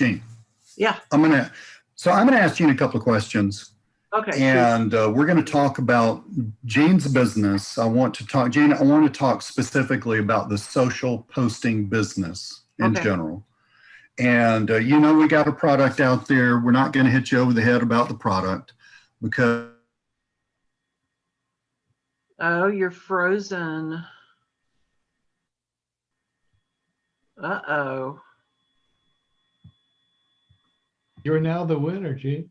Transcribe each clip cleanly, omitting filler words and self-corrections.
Jeanne, Yeah. I'm gonna ask Jeanne a couple of questions, Okay. and we're going to talk about Jeanne's business. Jeanne, I want to talk specifically about the social posting business in Okay. general. And we got a product out there. We're not going to hit you over the head about the product because. Oh, you're frozen. Uh-oh. You're now the winner, Jeanne.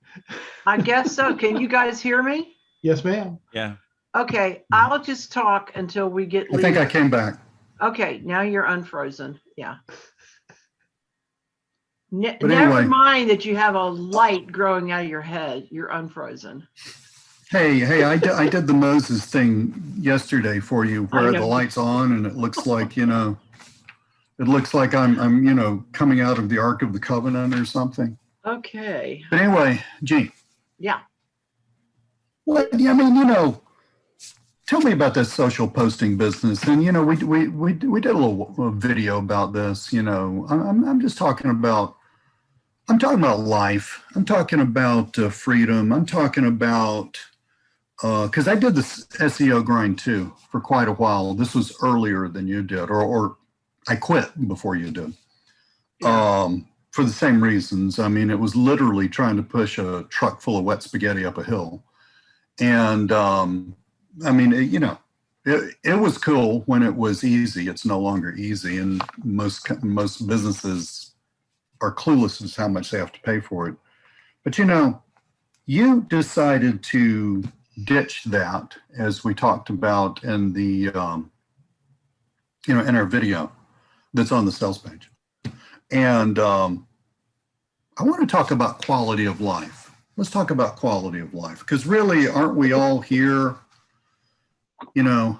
I guess so. Can you guys hear me? Yes, ma'am. Yeah. Okay, I'll just talk until we get. I think I came back. Okay, now you're unfrozen. Yeah. But Never anyway, mind that you have a light growing out of your head. You're unfrozen. Hey, I did the Moses thing yesterday for you, where the light's on and it looks like, it looks like I'm coming out of the Ark of the Covenant or something. Okay. But anyway, Jeanne. Yeah. What, tell me about this social posting business. And, we did a little video about this, I'm just talking about, life. I'm talking about freedom. I'm talking about, because I did this SEO grind too for quite a while. This was earlier than you did, or I quit before you did. Yeah. For the same reasons. I mean, it was literally trying to push a truck full of wet spaghetti up a hill. And it was cool when it was easy. It's no longer easy. And most businesses are clueless as how much they have to pay for it. But, you decided to ditch that, as we talked about in the, in our video that's on the sales page. And I want to talk about quality of life. Let's talk about quality of life, because really, aren't we all here, in order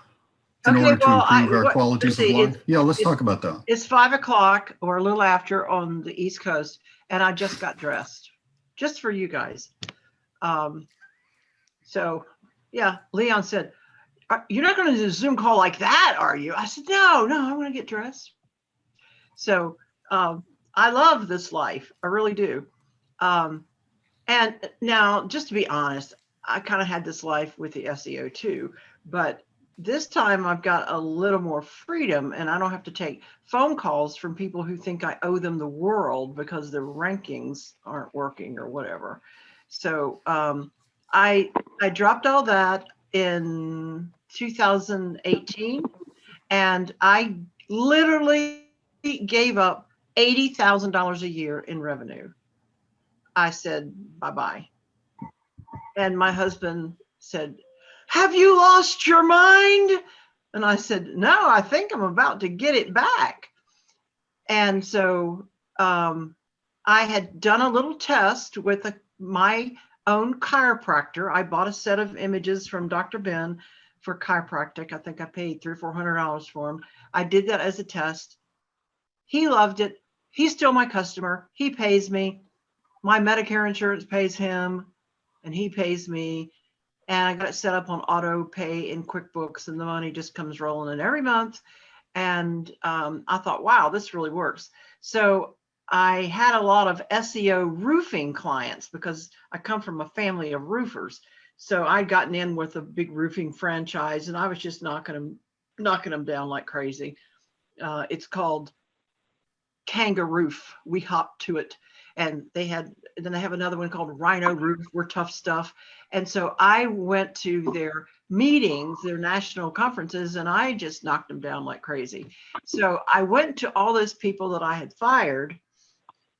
to improve our qualities of life? Yeah, let's talk about that. It's 5 o'clock or a little after on the East Coast, and I just got dressed, just for you guys. So, yeah, Leon said, "You're not going to do a Zoom call like that, are you?" I said, No, I'm going to get dressed. So, I love this life. I really do. And now, just to be honest, I kind of had this life with the SEO too, but this time I've got a little more freedom and I don't have to take phone calls from people who think I owe them the world because their rankings aren't working or whatever. So I dropped all that in 2018 and I literally gave up $80,000 a year in revenue. I said, bye-bye. And my husband said, "Have you lost your mind?" And I said, "No, I think I'm about to get it back." And so I had done a little test with my own chiropractor. I bought a set of images from Dr. Ben for chiropractic. I think I paid $300 or $400 for them. I did that as a test. He loved it. He's still my customer. He pays me. My Medicare insurance pays him and he pays me. And I got it set up on auto pay in QuickBooks and the money just comes rolling in every month. And I thought, wow, this really works. So I had a lot of SEO roofing clients because I come from a family of roofers. So I'd gotten in with a big roofing franchise and I was just knocking them down like crazy. It's called Kangaroo. We hopped to it. And then they have another one called Rhino Roof. We're tough stuff. And so I went to their meetings, their national conferences, and I just knocked them down like crazy. So I went to all those people that I had fired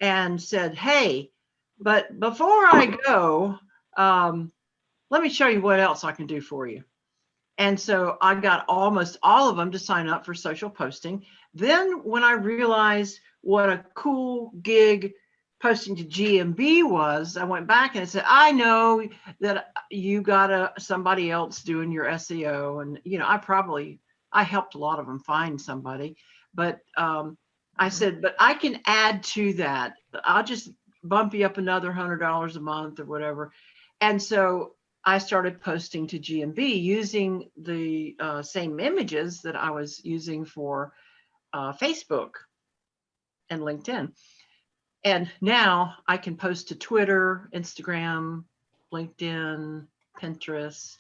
and said, "Hey, but before I go, let me show you what else I can do for you." And so I got almost all of them to sign up for social posting. Then when I realized what a cool gig posting to GMB was, I went back and I said, "I know that you got somebody else doing your SEO." And, I helped a lot of them find somebody, but I said, "But I can add to that. I'll just bump you up another $100 a month or whatever." And so I started posting to GMB using the same images that I was using for Facebook and LinkedIn. And now I can post to Twitter, Instagram, LinkedIn, Pinterest.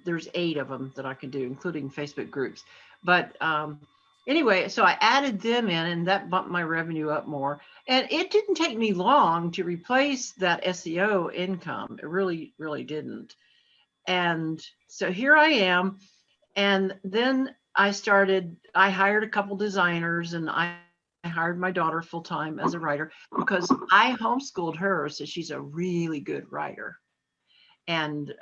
There's 8 of them that I can do, including Facebook groups. But anyway, so I added them in, and that bumped my revenue up more. And it didn't take me long to replace that SEO income. It really, really didn't. And so here I am. And then I hired a couple designers, and I hired my daughter full time as a writer because I homeschooled her. So she's a really good writer. And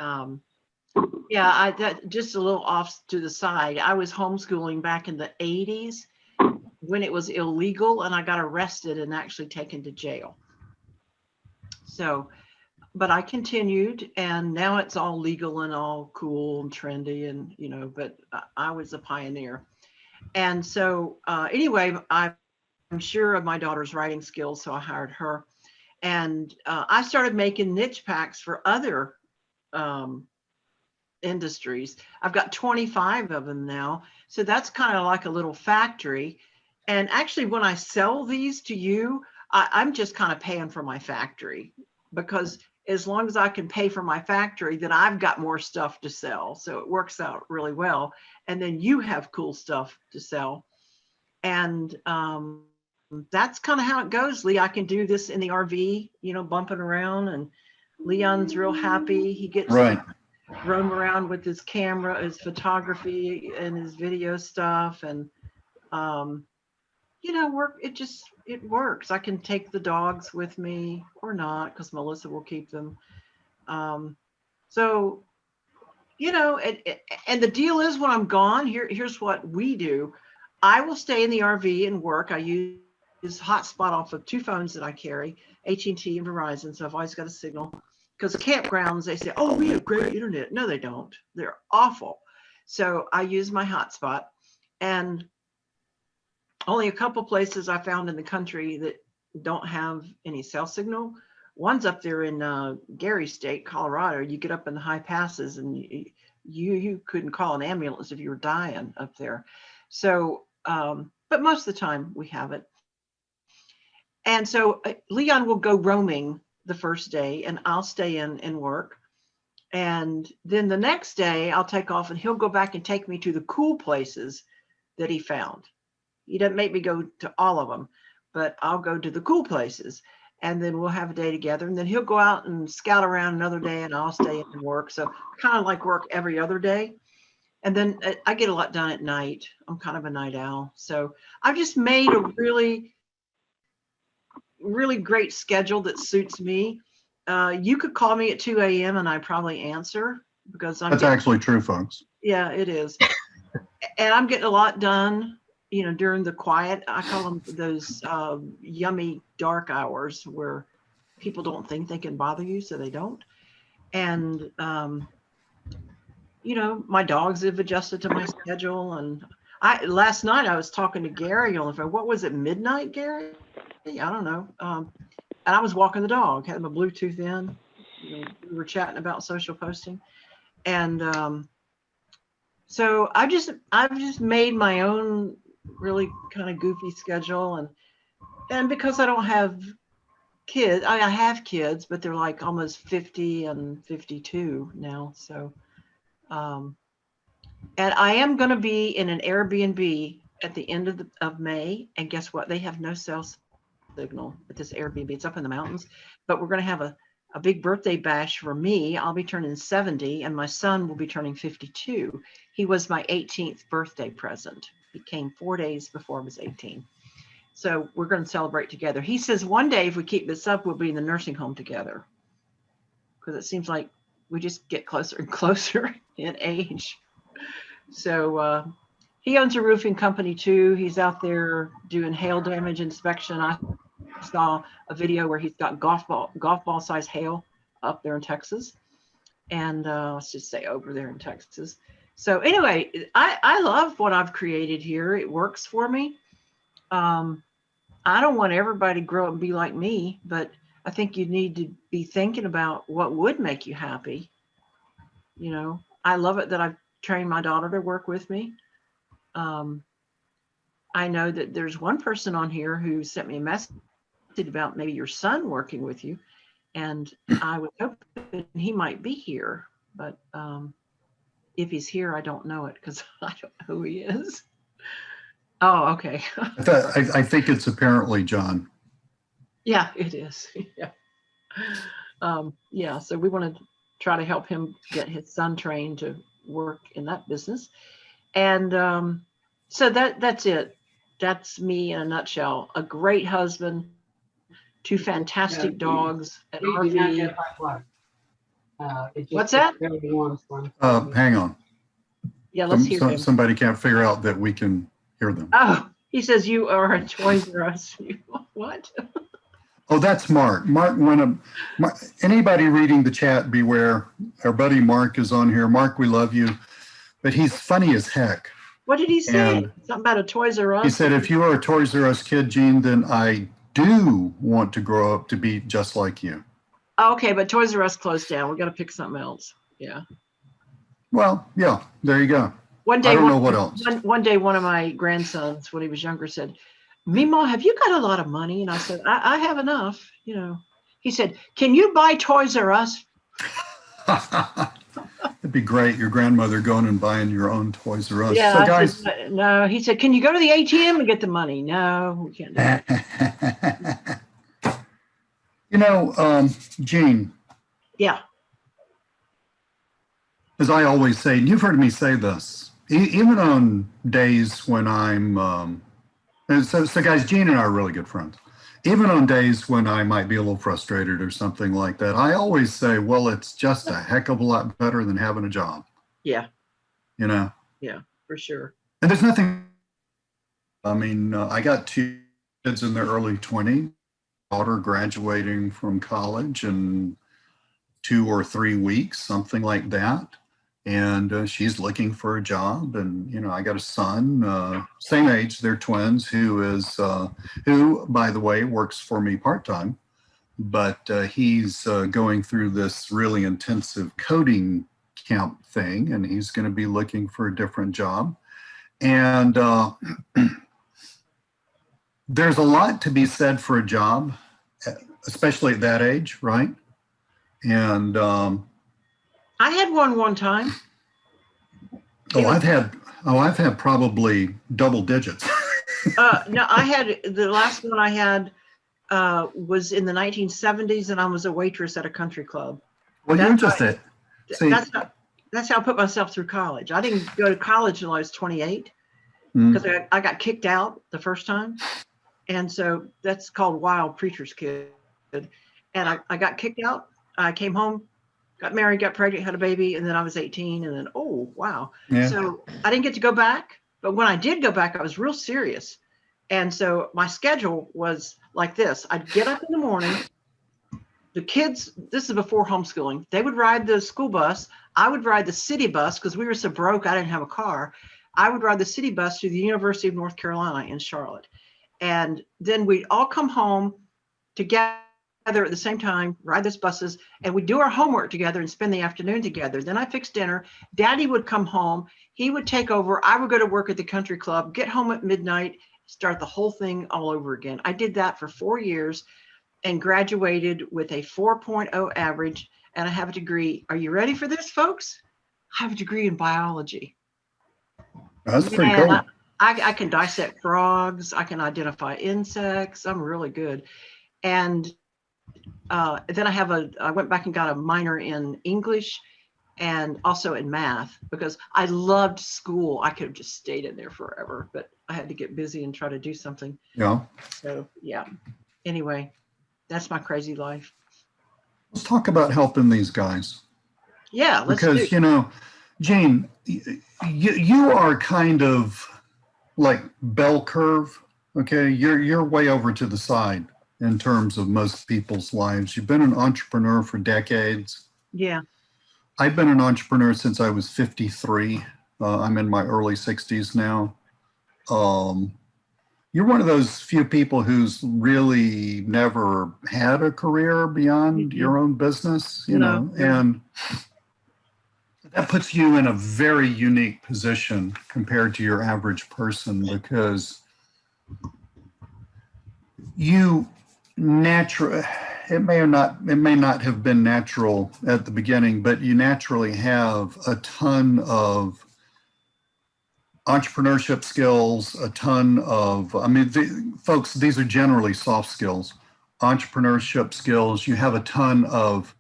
yeah, that just a little off to the side. I was homeschooling back in the 80s when it was illegal, and I got arrested and actually taken to jail. So, but I continued, and now it's all legal and all cool and trendy, and but I was a pioneer. And so anyway, I'm sure of my daughter's writing skills, so I hired her. And I started making niche packs for other industries. I've got 25 of them now. So that's kind of like a little factory. And actually, when I sell these to you, I'm just kind of paying for my factory, because as long as I can pay for my factory, then I've got more stuff to sell. So it works out really well. And then you have cool stuff to sell. And that's kind of how it goes, Lee. I can do this in the RV, bumping around, and Leon's real happy. He gets Right. roam around with his camera, his photography and his video stuff. And, it works. I can take the dogs with me or not, because Melissa will keep them. So, and the deal is, when I'm gone, here's what we do. I will stay in the RV and work. I use hotspot off of 2 phones that I carry, AT&T and Verizon. So I've always got a signal. Because campgrounds, they say, oh, we have great internet. No, they don't. They're awful. So I use my hotspot, and only a couple places I found in the country that don't have any cell signal. One's up there in Gary State, Colorado. You get up in the high passes, and you couldn't call an ambulance if you were dying up there. So, but most of the time we have it. And so Leon will go roaming the first day, and I'll stay in and work. And then the next day I'll take off, and he'll go back and take me to the cool places that he found. He doesn't make me go to all of them, but I'll go to the cool places, and then we'll have a day together. And then he'll go out and scout around another day, and I'll stay in and work. So kind of like work every other day. And then I get a lot done at night. I'm kind of a night owl. So I've just made a really, really great schedule that suits me. You could call me at 2 a.m. and I probably answer, because That's actually true, folks. Yeah, it is. And I'm getting a lot done, during the quiet. I call them those yummy dark hours, where people don't think they can bother you, so they don't. And, my dogs have adjusted to my schedule. And last night I was talking to Gary on the phone. What was it, midnight, Gary? I don't know. And I was walking the dog, had my Bluetooth in. We were chatting about social posting. And so I've just made my own really kind of goofy schedule. And because I don't have kids, I have kids, but they're like almost 50 and 52 now. So, and I am going to be in an Airbnb at the end of May. And guess what? They have no cell signal at this Airbnb. It's up in the mountains, but we're going to have a big birthday bash for me. I'll be turning 70, and my son will be turning 52. He was my 18th birthday present. He came 4 days before I was 18. So we're going to celebrate together. He says one day, if we keep this up, we'll be in the nursing home together, because it seems like we just get closer and closer in age. So he owns a roofing company too. He's out there doing hail damage inspection. I saw a video where he's got golf ball size hail up there in Texas, and let's just say over there in Texas. So anyway, I love what I've created here. It works for me. I don't want everybody to grow up and be like me, but I think you need to be thinking about what would make you happy. I love it that I've trained my daughter to work with me. I know that there's one person on here who sent me a message about maybe your son working with you. And I was hoping he might be here, but if he's here, I don't know it because I don't know who he is. Oh, okay. I think it's apparently John. Yeah, it is. Yeah. Yeah, so we want to try to help him get his son trained to work in that business. And so that's it. That's me in a nutshell. A great husband, two fantastic dogs, an RV. What's that? Hang on. Yeah, let's hear him. Somebody can't figure out that we can hear them. Oh, he says you are a Toys R Us. What? Oh, that's Mark. Anybody reading the chat, beware. Our buddy Mark is on here. Mark, we love you, but he's funny as heck. What did he say? And something about a Toys R Us? He said, if you are a Toys R Us kid, Jeanne, then I do want to grow up to be just like you. Oh, okay, but Toys R Us closed down. We got to pick something else. Yeah. Well, yeah, there you go. One day, I don't know what else. One day, one of my grandsons, when he was younger, said, Mima, have you got a lot of money? And I said, I have enough, you know. He said, can you buy Toys R Us? It'd be great, your grandmother going and buying your own Toys R Us. Yeah, so guys, said, no. He said, can you go to the ATM and get the money? No, we can't do that. You know, Jeanne. Yeah. As I always say, and you've heard me say this, even on days when I'm, and so guys, Jeanne and I are really good friends. Even on days when I might be a little frustrated or something like that, I always say, well, it's just a heck of a lot better than having a job. Yeah. You know? Yeah, for sure. And there's nothing, I mean, I got two kids in their early 20s, daughter graduating from college in 2 or 3 weeks, something like that. And she's looking for a job. And, you know, I got a son, same age, they're twins, who, by the way, works for me part-time, but he's going through this really intensive coding camp thing, and he's going to be looking for a different job. And there's a lot to be said for a job, especially at that age, right? And I had one time. I've had probably double digits. No, I had the last one I had was in the 1970s, and I was a waitress at a country club. Well, you're just it. See, that's how I put myself through college. I didn't go to college until I was 28 because I got kicked out the first time, and so that's called wild preacher's kid. And I got kicked out. I came home, got married, got pregnant, had a baby, and then I was 18, and then, oh, wow. Yeah. So I didn't get to go back, but when I did go back, I was real serious. And so my schedule was like this. I'd get up in the morning. The kids, this is before homeschooling, they would ride the school bus. I would ride the city bus because we were so broke, I didn't have a car. I would ride the city bus to the University of North Carolina in Charlotte. And then we'd all come home together at the same time, ride those buses, and we'd do our homework together and spend the afternoon together. Then I fixed dinner. Daddy would come home. He would take over. I would go to work at the country club, get home at midnight, start the whole thing all over again. I did that for 4 years and graduated with a 4.0 average, and I have a degree. Are you ready for this, folks? I have a degree in biology. That's pretty cool. I can dissect frogs. I can identify insects. I'm really good. And then I went back and got a minor in English and also in math because I loved school. I could have just stayed in there forever, but I had to get busy and try to do something. Yeah. So yeah. Anyway, that's my crazy life. Let's talk about helping these guys. Yeah, because you know, Jeanne, you are kind of like bell curve. Okay, you're way over to the side in terms of most people's lives. You've been an entrepreneur for decades. Yeah. I've been an entrepreneur since I was 53. I'm in my early 60s now. You're one of those few people who's really never had a career beyond your own business, you know, and that puts you in a very unique position compared to your average person because you natural. It may not have been natural at the beginning, but you naturally have a ton of entrepreneurship skills, a ton of, I mean, folks, these are generally soft skills, entrepreneurship skills. You have a ton of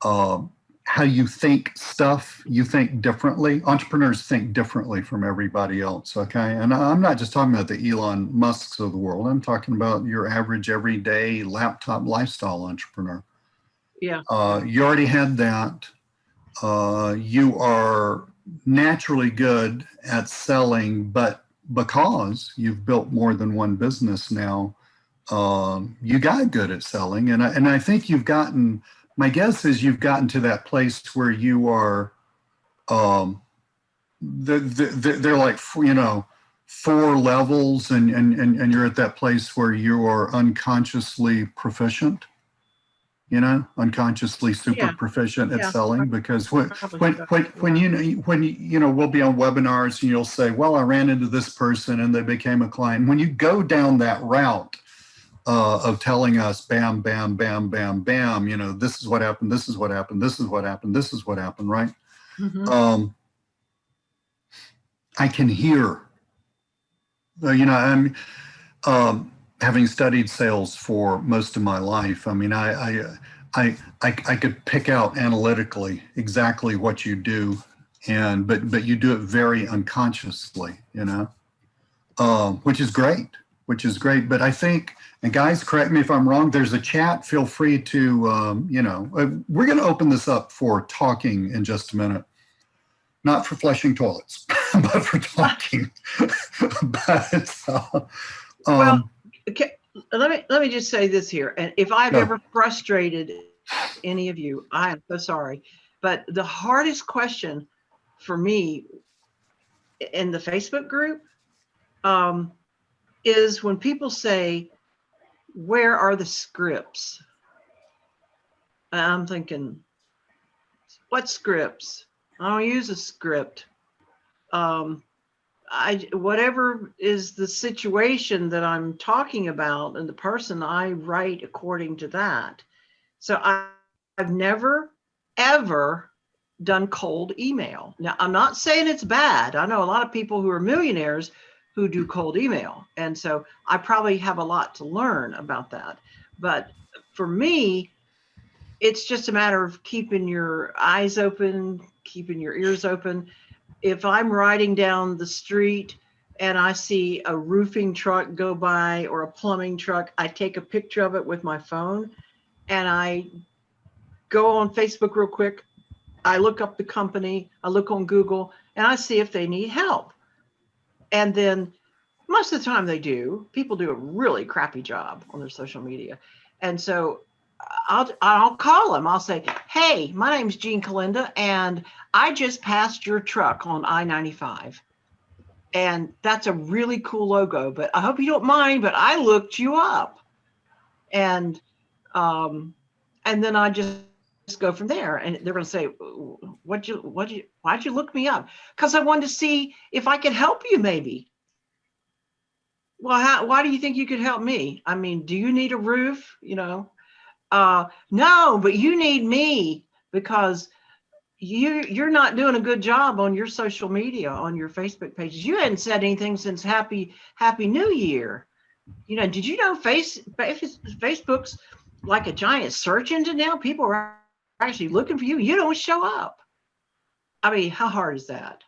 how you think stuff. You think differently. Entrepreneurs think differently from everybody else. Okay. And I'm not just talking about the Elon Musks of the world. I'm talking about your average, everyday laptop lifestyle entrepreneur. Yeah. You already had that. You are naturally good at selling, but because you've built more than one business now, you got good at selling. And I think you've gotten, my guess is you've gotten to that place where you are, they're like, you know, 4 levels, and you're at that place where you are unconsciously proficient. You know, unconsciously super Yeah. proficient at Yeah. selling, because when Probably so. you know, we'll be on webinars and you'll say, well, I ran into this person and they became a client. When you go down that route of telling us bam, bam, bam, bam, bam, you know, this is what happened, this is what happened, this is what happened, this is what happened, right? Mhm. I can hear, you know, having studied sales for most of my life. I mean, I could pick out analytically exactly what you do, but you do it very unconsciously, you know, which is great, But I think, and guys, correct me if I'm wrong, there's a chat. Feel free to, you know, we're going to open this up for talking in just a minute. Not for flushing toilets, but for talking. but Well, okay, let me just say this here. And if I've no. ever frustrated any of you, I am so sorry. But the hardest question for me in the Facebook group is when people say, where are the scripts? And I'm thinking, what scripts? I don't use a script. Whatever is the situation that I'm talking about and the person, I write according to that. So I've never, ever done cold email. Now, I'm not saying it's bad. I know a lot of people who are millionaires who do cold email. And so I probably have a lot to learn about that. But for me, it's just a matter of keeping your eyes open, keeping your ears open. If I'm riding down the street and I see a roofing truck go by or a plumbing truck, I take a picture of it with my phone and I go on Facebook real quick. I look up the company, I look on Google, and I see if they need help. And then most of the time they do. People do a really crappy job on their social media. And so I'll call them. I'll say, hey, my name's Jeanne Kolenda, and I just passed your truck on I-95. And that's a really cool logo, but I hope you don't mind, but I looked you up. And then I just go from there. And they're going to say, why'd you look me up? Because I wanted to see if I could help you maybe. Well, why do you think you could help me? I mean, do you need a roof? You know, no, but you need me because you're not doing a good job on your social media, on your Facebook pages. You hadn't said anything since Happy New Year. You know, did you know Facebook's like a giant search engine now? People are actually looking for you. You don't show up. I mean, how hard is that?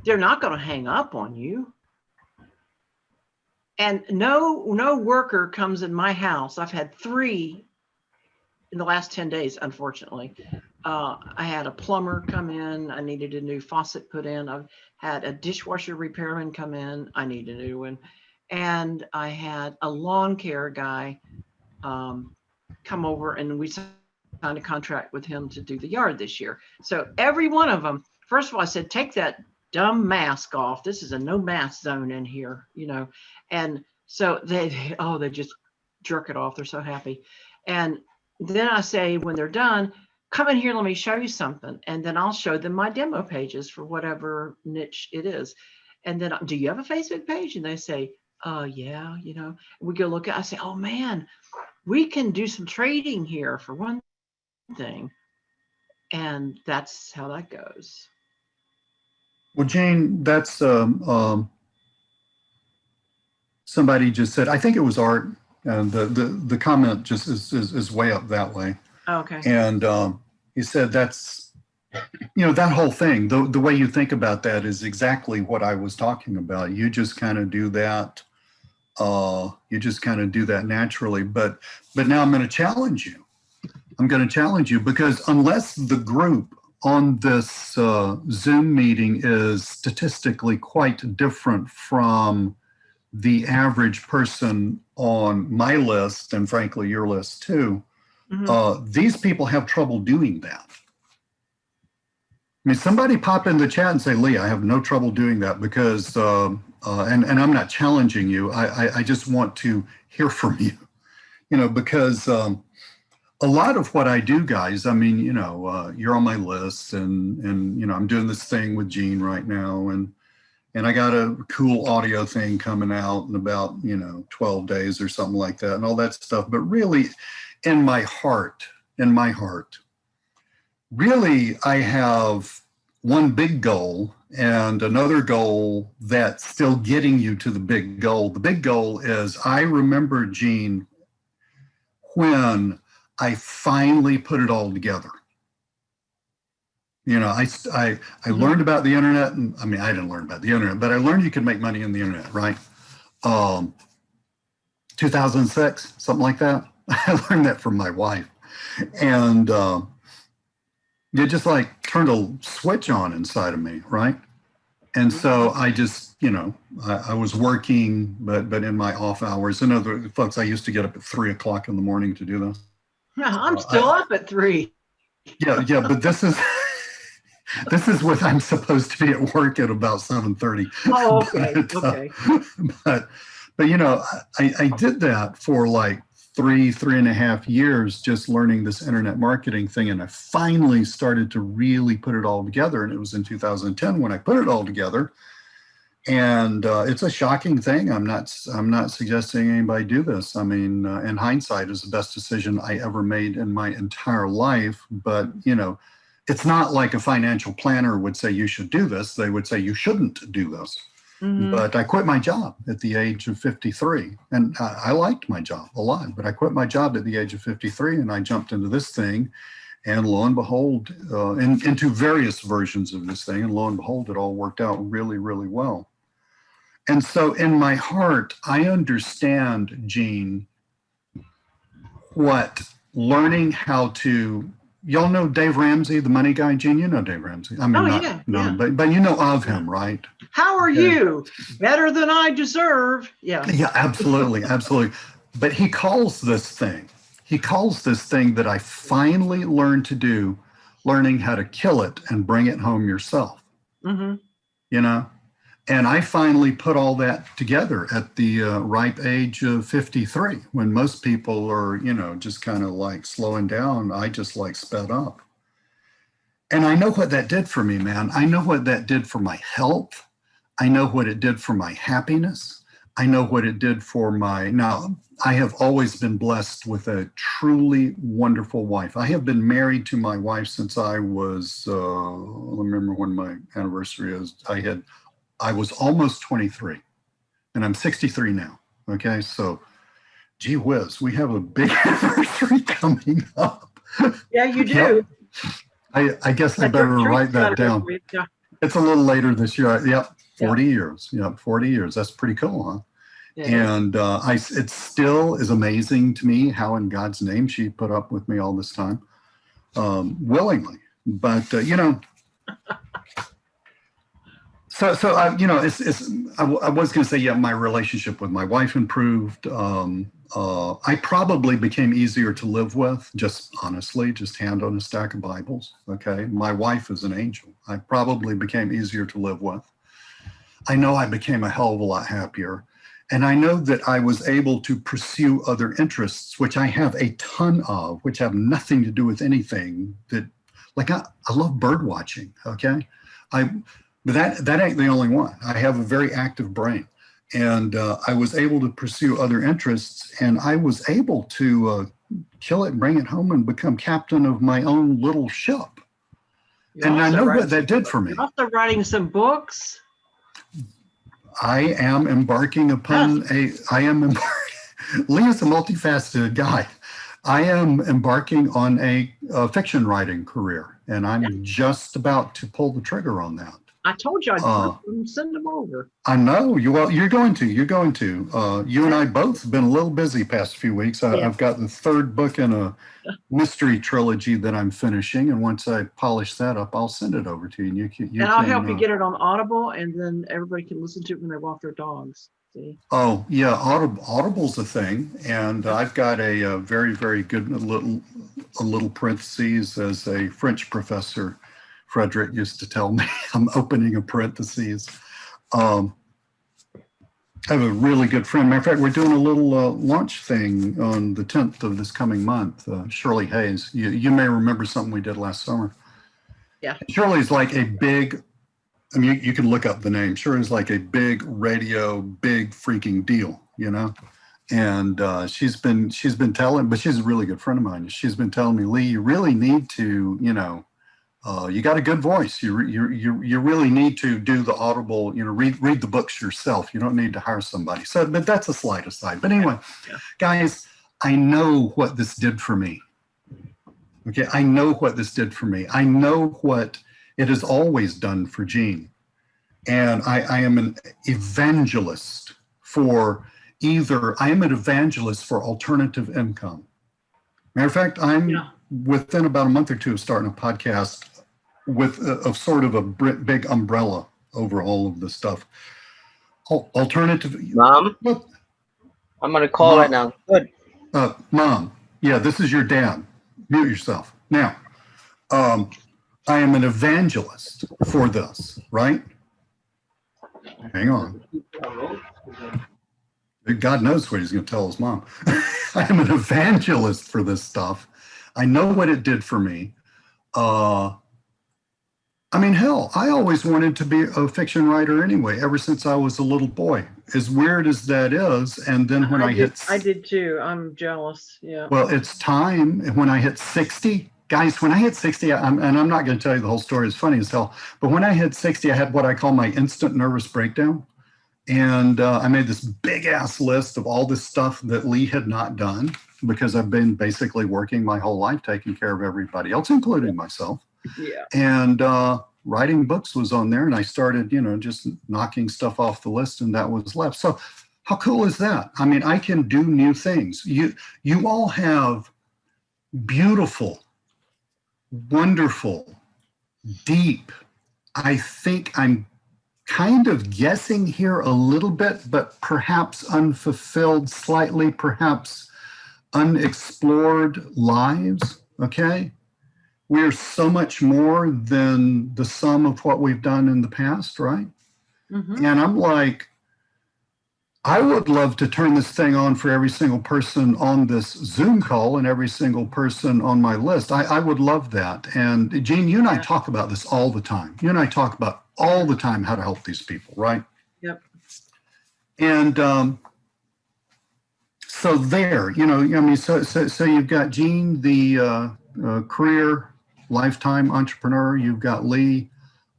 They're not going to hang up on you. And no worker comes in my house. I've had 3 in the last 10 days, unfortunately. I had a plumber come in. I needed a new faucet put in. I've had a dishwasher repairman come in. I need a new one. And I had a lawn care guy come over, and we signed a contract with him to do the yard this year. So every one of them, first of all, I said, take that dumb mask off. This is a no mask zone in here, you know. And so they just jerk it off. They're so happy. And then I say, when they're done, come in here, let me show you something. And then I'll show them my demo pages for whatever niche it is. And then, do you have a Facebook page? And they say, Yeah, we go look at, I say, oh man, we can do some trading here for one thing. And that's how that goes. Well, Jane, that's somebody just said, I think it was Art, and the comment just is way up that way. Okay. And he said that's, that whole thing, the way you think about that is exactly what I was talking about. You just kind of do that. You just kind of do that naturally. But now I'm going to challenge you. I'm going to challenge you because unless the group on this Zoom meeting is statistically quite different from the average person on my list, and frankly, your list too, these people have trouble doing that. I mean, somebody pop in the chat and say, Lee, I have no trouble doing that because, and I'm not challenging you. I just want to hear from you, because a lot of what I do, guys, I mean, you're on my list and I'm doing this thing with Jeanne right now. And I got a cool audio thing coming out in about, 12 days or something like that and all that stuff. But really in my heart, really, I have one big goal and another goal that's still getting you to the big goal. The big goal is I remember, Jeanne, when I finally put it all together. I learned about the internet, and I mean, I didn't learn about the internet, but I learned you could make money in the internet, right? 2006, something like that. I learned that from my wife. And it just like turned a switch on inside of me, right? And so I just, I was working, but in my off hours. And other folks, I used to get up at 3 o'clock in the morning to do this. I'm still up at 3. Yeah, but this is this is what I'm supposed to be at work at about 7:30. Oh, okay. Okay. But I did that for like 3.5 years, just learning this internet marketing thing. And I finally started to really put it all together. And it was in 2010 when I put it all together. And it's a shocking thing. I'm not suggesting anybody do this. I mean, in hindsight, is the best decision I ever made in my entire life. But, it's not like a financial planner would say you should do this. They would say you shouldn't do this. Mm-hmm. But I quit my job at the age of 53. And I liked my job a lot, but I quit my job at the age of 53 and I jumped into this thing. And lo and behold, into various versions of this thing. And lo and behold, it all worked out really, really well. And so in my heart, I understand, Jeanne, what learning how to, y'all know Dave Ramsey, the money guy, Jeanne, you know Dave Ramsey. I mean, but you know of him, right? How are you? Better than I deserve. Yeah. Yeah, absolutely, absolutely. But he calls this thing that I finally learned to do, learning how to kill it and bring it home yourself. Mm-hmm. And I finally put all that together at the ripe age of 53, when most people are, just kind of like slowing down. I just like sped up. And I know what that did for me, man. I know what that did for my health. I know what it did for my happiness. I know what it did for now, I have always been blessed with a truly wonderful wife. I have been married to my wife since I was, let me remember when my anniversary is. I was almost 23 and I'm 63 now. Okay. So gee whiz, we have a big anniversary coming up. Yeah, you do. Yep. I guess I better write that down. Yeah. It's a little later this year. Yep. 40 years. Yep. 40 years. That's pretty cool, huh? Yeah, and it still is amazing to me how in God's name she put up with me all this time, willingly. But, So I was going to say, yeah, my relationship with my wife improved. I probably became easier to live with, just honestly, just hand on a stack of Bibles. Okay. My wife is an angel. I probably became easier to live with. I know I became a hell of a lot happier. And I know that I was able to pursue other interests, which I have a ton of, which have nothing to do with anything that, like, I love bird watching. Okay. But that ain't the only one. I have a very active brain. And I was able to pursue other interests, and I was able to kill it, bring it home, and become captain of my own little ship. You're And I also know writing what that did for me. You're also writing some books. I am embarking upon Yes. Lee is a multifaceted guy. I am embarking on a fiction writing career, and I'm just about to pull the trigger on that. I told you I'd print them, send them over. I know you. Well, you're going to. You and I both have been a little busy past few weeks. Yeah. I've got the third book in a mystery trilogy that I'm finishing, and once I polish that up, I'll send it over to you. And I'll help you get it on Audible, and then everybody can listen to it when they walk their dogs. See? Oh yeah, Audible's a thing, and I've got a very, very good little parentheses, as a French professor Frederick used to tell me. I'm opening a parentheses. I have a really good friend. Matter of fact, we're doing a little launch thing on the 10th of this coming month. Shirley Hayes. You may remember something we did last summer. Yeah. Shirley's like a big, I mean, you can look up the name. Shirley's like a big radio, big freaking deal, you know? And she's been telling, but she's a really good friend of mine. She's been telling me, Lee, you really need to, you know, you got a good voice. You really need to do the Audible, you know, read the books yourself. You don't need to hire somebody. So, but that's a slight aside. But anyway, guys, I know what this did for me. Okay, I know what this did for me. I know what it has always done for Jeanne. And I am an evangelist for I am an evangelist for alternative income. Matter of fact, I'm within about a month or two of starting a podcast with a sort of a big umbrella over all of this stuff. Alternative. Mom? What? I'm going to call right now. Good. Mom, yeah, this is your dad. Mute yourself. Now, I am an evangelist for this, right? Hang on. God knows what he's going to tell his mom. I am an evangelist for this stuff. I know what it did for me. I mean, hell, I always wanted to be a fiction writer anyway, ever since I was a little boy, as weird as that is. And then when I did too. I'm jealous. Yeah. Well, it's time. When I hit 60, guys, when I hit 60, and I'm not going to tell you the whole story, it's funny as hell, but when I hit 60, I had what I call my instant nervous breakdown. And I made this big ass list of all this stuff that Lee had not done, because I've been basically working my whole life taking care of everybody else, including myself. Yeah. And writing books was on there, and I started, you know, just knocking stuff off the list, and that was left. So how cool is that? I mean, I can do new things. You all have beautiful, wonderful, deep, I think I'm kind of guessing here a little bit, but perhaps unfulfilled, slightly, perhaps unexplored lives, okay? We're so much more than the sum of what we've done in the past, right? Mm-hmm. And I'm like, I would love to turn this thing on for every single person on this Zoom call and every single person on my list. I would love that. And Jeanne, you and I talk about this all the time. You and I talk about all the time how to help these people, right? Yep. And so there, you know, I mean, so you've got Jeanne, the career lifetime entrepreneur. You've got Lee,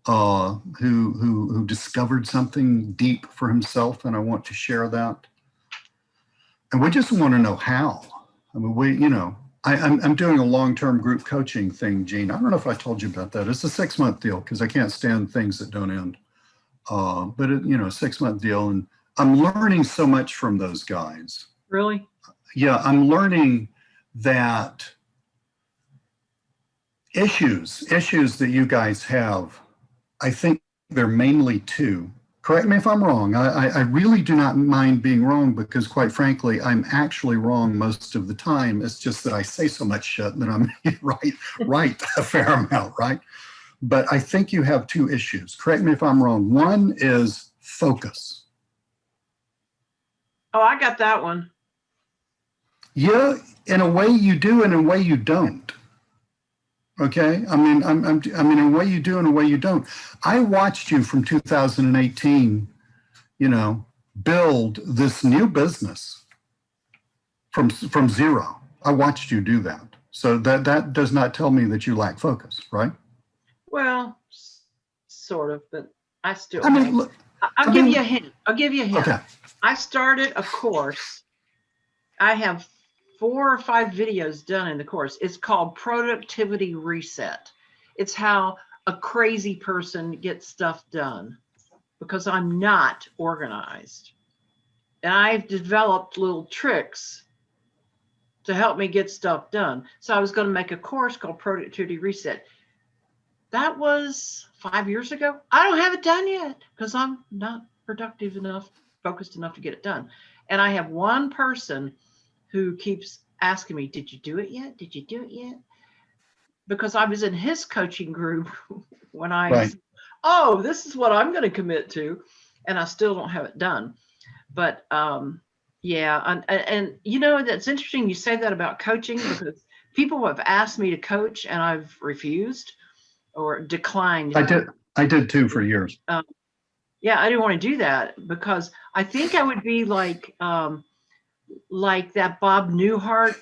who discovered something deep for himself, and I want to share that. And we just want to know how. I mean, you know, I'm doing a long-term group coaching thing, Jeanne. I don't know if I told you about that. It's a 6-month deal because I can't stand things that don't end. But it, you know, 6-month deal, and I'm learning so much from those guys. Really? Yeah, I'm learning that issues that you guys have, I think they're mainly two. Correct me if I'm wrong. I really do not mind being wrong, because quite frankly, I'm actually wrong most of the time. It's just that I say so much shit that I'm right a fair amount, right? But I think you have two issues. Correct me if I'm wrong. One is focus. Oh, I got that one. Yeah, in a way you do, and in a way you don't. Okay, I mean, in a way you do, and a way you don't. I watched you from 2018, you know, build this new business from zero. I watched you do that. So that does not tell me that you lack focus, right? Well, sort of, but I still I mean, have. look, I'll give you a hint. I'll give you a hint. okay. I started a course. I have 4 or 5 videos done in the course. It's called Productivity Reset. It's how a crazy person gets stuff done because I'm not organized. And I've developed little tricks to help me get stuff done. So I was going to make a course called Productivity Reset. That was 5 years ago. I don't have it done yet because I'm not productive enough, focused enough to get it done. And I have one person who keeps asking me, did you do it yet? Did you do it yet? Because I was in his coaching group when I Right. said, oh, this is what I'm going to commit to. And I still don't have it done. But yeah, and you know, that's interesting you say that about coaching because people have asked me to coach and I've refused or declined. I did too for years. Yeah, I didn't want to do that because I think I would be like that Bob Newhart,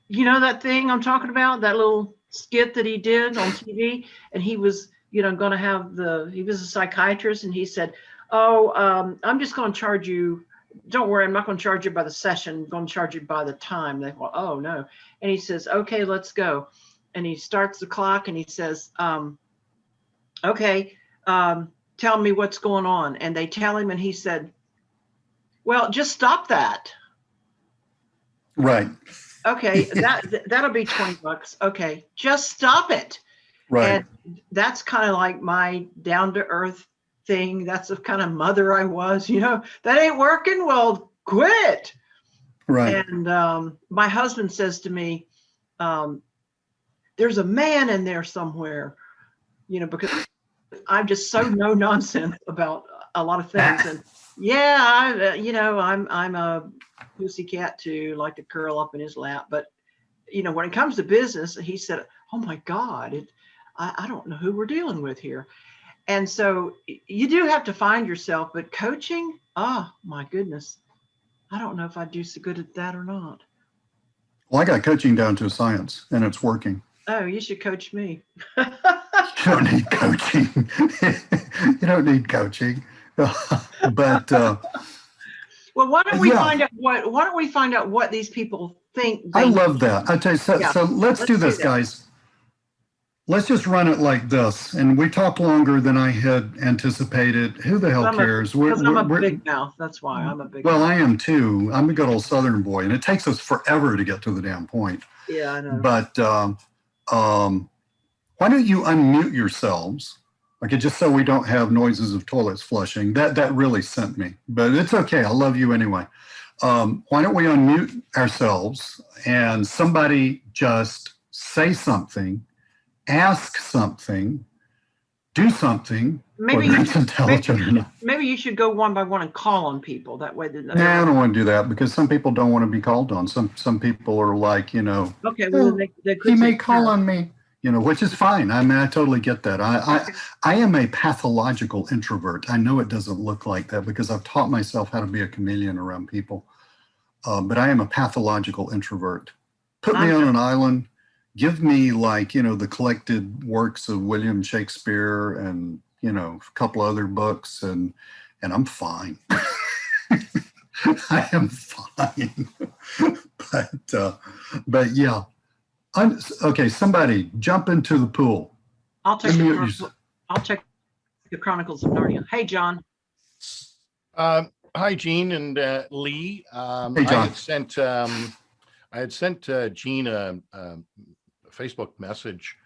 you know, that thing I'm talking about, that little skit that he did on TV, and he was, you know, going to have he was a psychiatrist, and he said, oh, I'm just going to charge you. Don't worry, I'm not going to charge you by the session. I'm going to charge you by the time. They thought, oh no. And he says, okay, let's go. And he starts the clock and he says, okay, tell me what's going on. And they tell him, and he said, well, just stop that. Right. Okay, that'll be $20. Okay, just stop it. Right. And that's kind of like my down to earth thing. That's the kind of mother I was, you know, that ain't working. Well, quit. Right. And my husband says to me, there's a man in there somewhere, you know, because I'm just so no nonsense about a lot of things. And yeah, you know, I'm a pussycat too, like to curl up in his lap. But, you know, when it comes to business, he said, oh my God, I don't know who we're dealing with here. And so you do have to find yourself, but coaching, oh my goodness, I don't know if I'd do so good at that or not. Well, I got coaching down to a science and it's working. Oh, you should coach me. You don't need coaching. You don't need coaching. But well, why don't we yeah. find out what these people think I love that. I tell you, Yeah. so let's do this, guys. Let's just run it like this. And we talked longer than I had anticipated. Who the hell cares? Because I'm a big mouth. That's why I'm a big Well, mouth. I am too. I'm a good old Southern boy, and it takes us forever to get to the damn point. Yeah, I know. But why don't you unmute yourselves? Okay, just so we don't have noises of toilets flushing. That really sent me, but it's okay. I love you anyway. Why don't we unmute ourselves and somebody just say something, ask something, do something, Maybe whether it's intelligent or not. Maybe you should go one by one and call on people. That way, No, I don't want to do that because some people don't want to be called on. Some people are like, you know, okay, well, they could he may take call turns. on me, you know, which is fine. I mean, I totally get that. I am a pathological introvert. I know it doesn't look like that because I've taught myself how to be a chameleon around people. But I am a pathological introvert. Put me on an island, give me like, you know, the collected works of William Shakespeare and, you know, a couple other books and I'm fine. I am fine. But yeah. Okay, somebody jump into the pool. I'll check the Chronicles of Narnia. Hey, John. Hi, Jeanne and Lee. Hey, John. I had sent Jeanne a Facebook message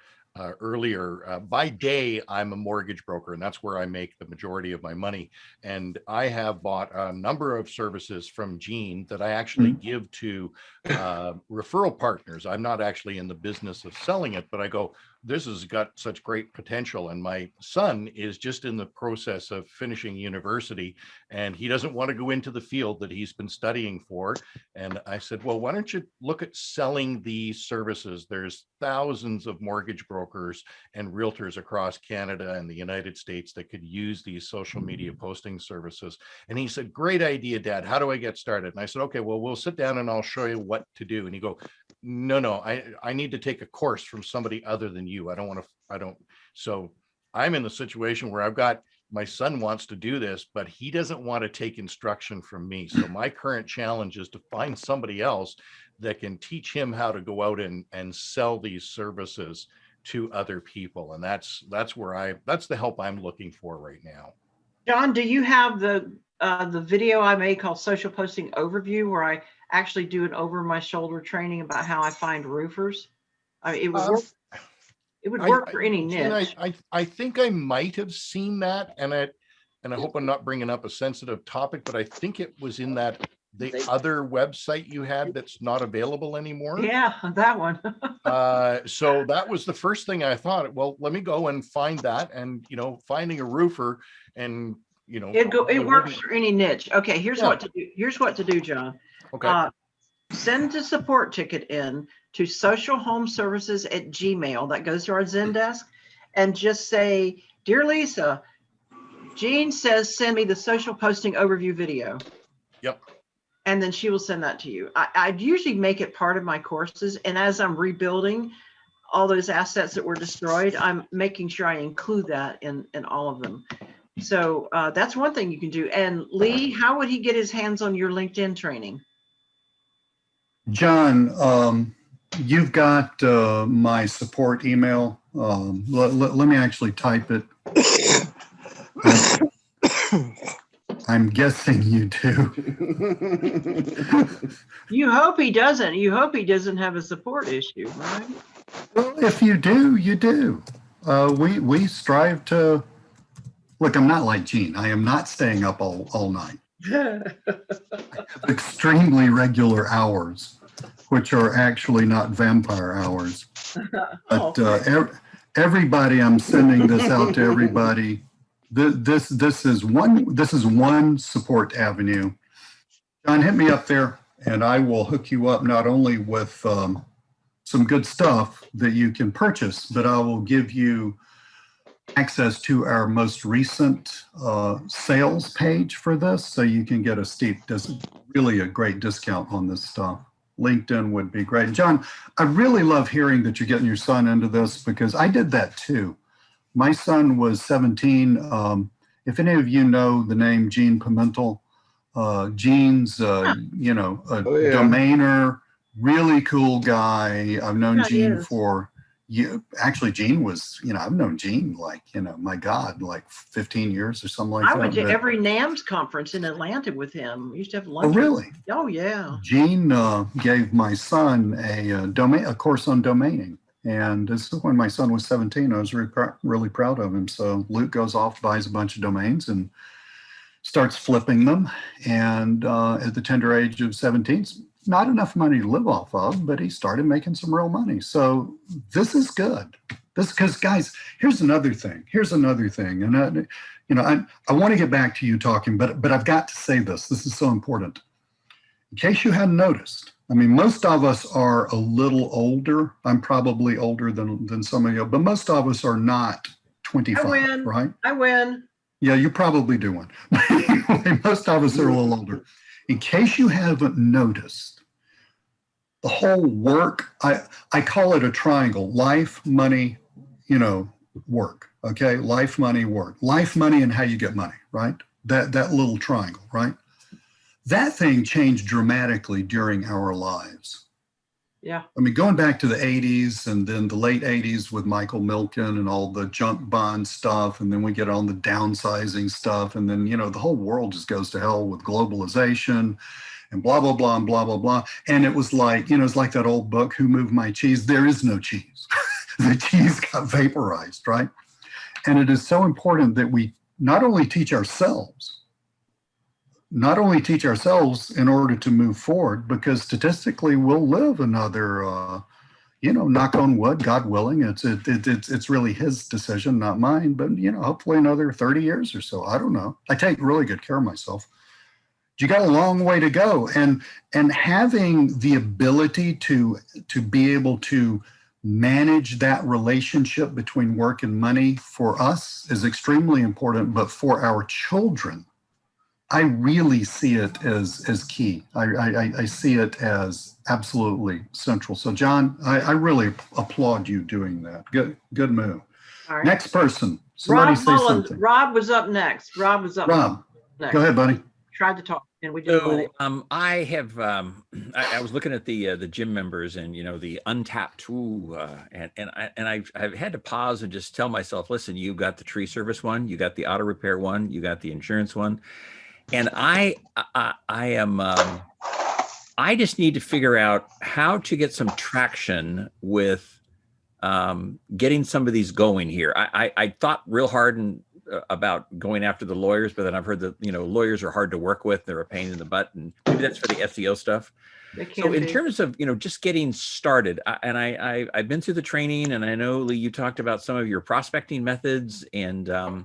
earlier. By day, I'm a mortgage broker, and that's where I make the majority of my money. And I have bought a number of services from Jeanne that I actually give to referral partners. I'm not actually in the business of selling it, but I go, this has got such great potential. And my son is just in the process of finishing university, and he doesn't want to go into the field that he's been studying for. And I said, well, why don't you look at selling these services? There's thousands of mortgage brokers and realtors across Canada and the United States that could use these social media posting services. And he said, great idea, Dad. How do I get started? And I said, okay, well, we'll sit down and I'll show you what to do. And he go, no, I need to take a course from somebody other than you. So I'm in the situation where I've got, my son wants to do this, but he doesn't want to take instruction from me. So my current challenge is to find somebody else that can teach him how to go out and sell these services to other people. And that's the help I'm looking for right now. John, do you have the video I made called Social Posting Overview, where I actually do an over my shoulder training about how I find roofers? I mean, it would work for any niche. I think I might have seen that, and I hope I'm not bringing up a sensitive topic, but I think it was in the other website you had that's not available anymore. Yeah, that one. So that was the first thing I thought. Well, let me go and find that, and finding a roofer, and it works for any niche. Okay, here's what to do. Here's what to do, John. Okay. Send a support ticket in to socialhomeservices@gmail. That goes to our Zendesk, and just say, dear Lisa, Jeanne says send me the social posting overview video. Yep. And then she will send that to you. I'd usually make it part of my courses, and as I'm rebuilding all those assets that were destroyed, I'm making sure I include that in all of them. So that's one thing you can do. And Lee, how would he get his hands on your LinkedIn training? John, you've got my support email. Let me actually type it. I'm guessing you do. You hope he doesn't. You hope he doesn't have a support issue, right? Well, if you do, you do. We strive to. Look, I'm not like Jeanne. I am not staying up all night. Extremely regular hours, which are actually not vampire hours. But everybody, I'm sending this out to everybody. This is one support avenue. John, hit me up there, and I will hook you up not only with some good stuff that you can purchase, but I will give you access to our most recent sales page for this, so you can get really a great discount on this stuff. LinkedIn would be great. John, I really love hearing that you're getting your son into this, because I did that too. My son was 17. If any of you know the name Jeanne Pimentel, Jeanne's, domainer, really cool guy. I've known Jeanne for actually, Jeanne was, I've known Jeanne my God, like 15 years or something like that. I went to every NAMS conference in Atlanta with him. We used to have lunch. Oh, really? Oh, yeah. Jeanne gave my son a course on domaining. And this is when my son was 17. I was really proud of him. So Luke goes off, buys a bunch of domains, and starts flipping them. And at the tender age of 17, not enough money to live off of, but he started making some real money. So this is good. Because guys, here's another thing. And I want to get back to you talking, but I've got to say this. This is so important. In case you hadn't noticed, most of us are a little older. I'm probably older than some of you, but most of us are not 25, right? I win. Yeah, you probably do win. Most of us are a little older. In case you haven't noticed, the whole work, I call it a triangle: life, money, work. Okay, life, money, work. Life, money, and how you get money, right? That little triangle, right? That thing changed dramatically during our lives. Yeah. Going back to the 80s and then the late 80s with Michael Milken and all the junk bond stuff. And then we get on the downsizing stuff. And then, the whole world just goes to hell with globalization and blah, blah, blah, and blah, blah, blah. And it was like, it's like that old book, Who Moved My Cheese? There is no cheese. The cheese got vaporized, right? And it is so important that we not only teach ourselves in order to move forward, because statistically we'll live another, knock on wood, God willing, it's really his decision, not mine, but hopefully another 30 years or so. I don't know. I take really good care of myself. You got a long way to go, and having the ability to be able to manage that relationship between work and money for us is extremely important. But for our children, I really see it as key. I see it as absolutely central. So John, I really applaud you doing that. Good move. All right. Next person. Somebody Rob say Mullins. something. Rob was up next. Rob was up Rob, next. go ahead, buddy. Tried to talk and we didn't let So him. I have I was looking at the gym members and the untapped I've had to pause and just tell myself, listen, you got the tree service one, you got the auto repair one, you got the insurance one, and I am I just need to figure out how to get some traction with getting some of these going here. I thought real hard and about going after the lawyers, but then I've heard that lawyers are hard to work with. They're a pain in the butt, and maybe that's for the SEO stuff. They So can in be. terms of just getting started, I've been through the training, and I know, Lee, you talked about some of your prospecting methods, and I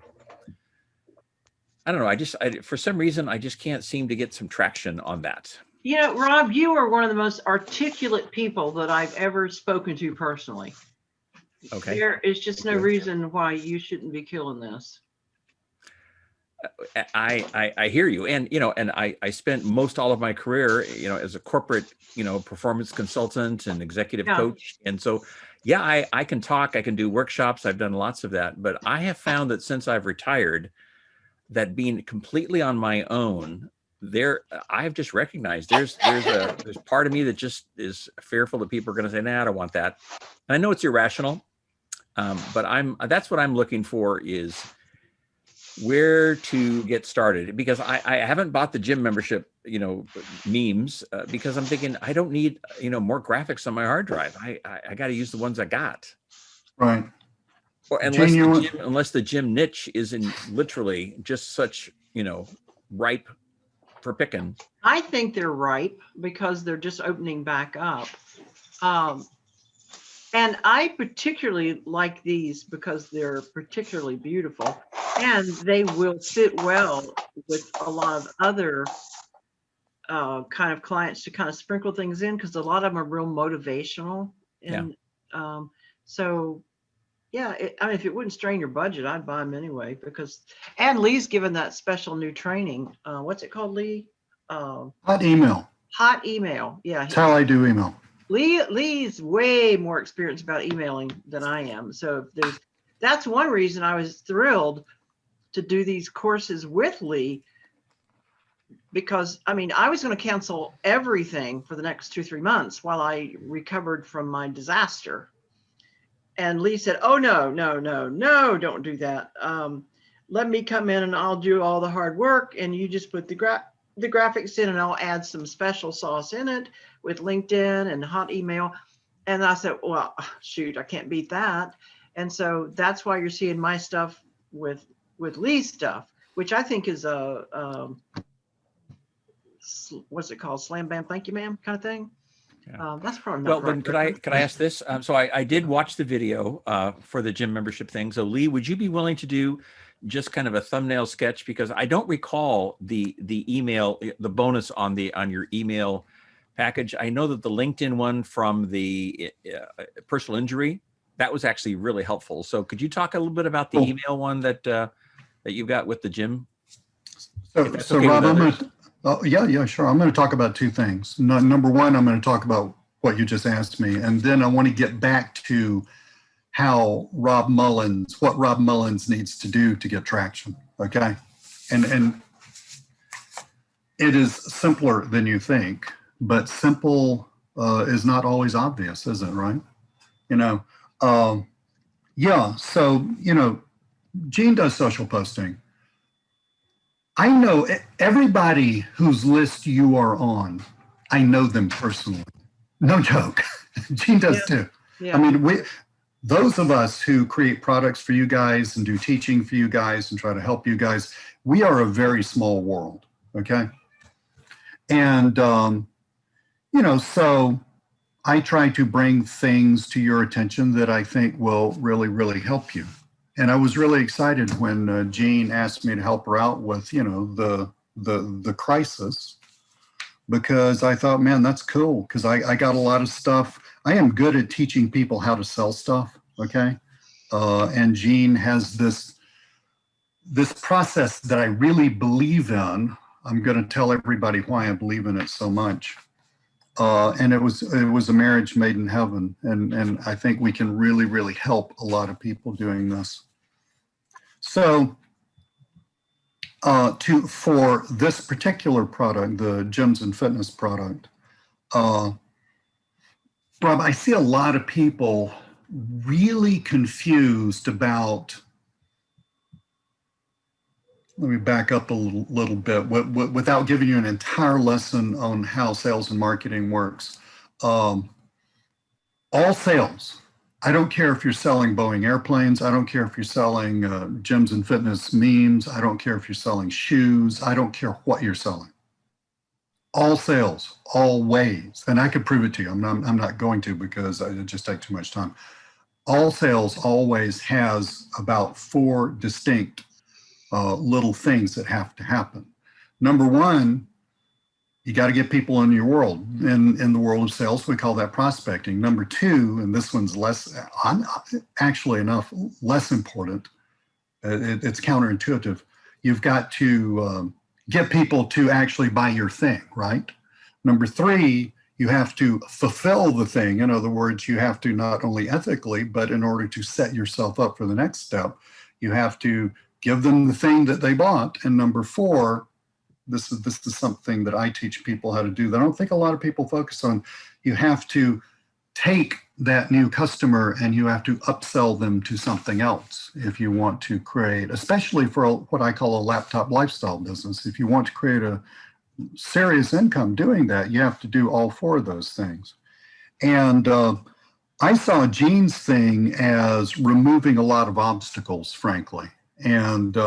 don't know, for some reason I just can't seem to get some traction on that. Rob, you are one of the most articulate people that I've ever spoken to personally. Okay. There is just no reason why you shouldn't be killing this. I hear you, and and I spent most all of my career as a corporate performance consultant and executive coach, and so I can talk, I can do workshops, I've done lots of that, but I have found that since I've retired, that being completely on my own, I've just recognized there's part of me that just is fearful that people are going to say, nah, I don't want that. And I know it's irrational, but that's what I'm looking for, is where to get started, because I haven't bought the gym membership, memes, because I'm thinking I don't need, more graphics on my hard drive. I got to use the ones I got. Right. Or unless the gym niche is in literally just such, ripe for picking. I think they're ripe because they're just opening back up. And I particularly like these because they're particularly beautiful, and they will fit well with a lot of other kind of clients to kind of sprinkle things in, because a lot of them are real motivational. And so, if it wouldn't strain your budget, I'd buy them anyway, and Lee's given that special new training. What's it called, Lee? Hot email. Hot email. Yeah. That's how I do email. Lee's way more experienced about emailing than I am. So that's one reason I was thrilled to do these courses with Lee, because I was going to cancel everything for the next 2-3 months while I recovered from my disaster. And Lee said, oh, no, don't do that. Let me come in and I'll do all the hard work, and you just put the graphics in, and I'll add some special sauce in it with LinkedIn and hot email. And I said, well, shoot, I can't beat that. And so that's why you're seeing my stuff with Lee's stuff, which I think is what's it called? Slam bam, thank you, ma'am, kind of thing. Yeah. That's probably not well. right. Then could I ask this? So I did watch the video for the gym membership thing. So Lee, would you be willing to do just kind of a thumbnail sketch, because I don't recall the email, the bonus on your email package. I know that the LinkedIn one from the personal injury, that was actually really helpful. So could you talk a little bit about the email one that you've got with the gym? So Rob, sure. I'm going to talk about two things. Number one, I'm going to talk about what you just asked me, and then I want to get back to what Rob Mullins needs to do to get traction. Okay. And it is simpler than you think, but simple is not always obvious, is it? Right. So, Jeanne does social posting. I know everybody whose list you are on. I know them personally. No joke. Jeanne does too. Yeah. Those of us who create products for you guys and do teaching for you guys and try to help you guys, we are a very small world. Okay. And, so I try to bring things to your attention that I think will really, really help you. And I was really excited when Jeanne asked me to help her out with, you know, the crisis, because I thought, man, that's cool. Because I got a lot of stuff. I am good at teaching people how to sell stuff. Okay. And Jeanne has this process that I really believe in. I'm going to tell everybody why I believe in it so much. And it was a marriage made in heaven. And I think we can really, really help a lot of people doing this. So for this particular product, the gyms and fitness product, Rob, I see a lot of people really confused about, let me back up a little bit without giving you an entire lesson on how sales and marketing works. All sales, I don't care if you're selling Boeing airplanes. I don't care if you're selling gyms and fitness memes. I don't care if you're selling shoes. I don't care what you're selling. All sales, always, and I could prove it to you. I'm not going to, because it just take too much time. All sales always has about 4 distinct little things that have to happen. Number one, you got to get people in your world. In the world of sales, we call that prospecting. Number two, and this one's less important. It's counterintuitive. You've got to get people to actually buy your thing, right? Number three, you have to fulfill the thing. In other words, you have to not only ethically, but in order to set yourself up for the next step, you have to give them the thing that they bought. And number four, this is something that I teach people how to do that I don't think a lot of people focus on. You have to take that new customer and you have to upsell them to something else if you want to create, especially for what I call a laptop lifestyle business. If you want to create a serious income doing that, you have to do all 4 of those things. And I saw Jeanne's thing as removing a lot of obstacles, frankly. And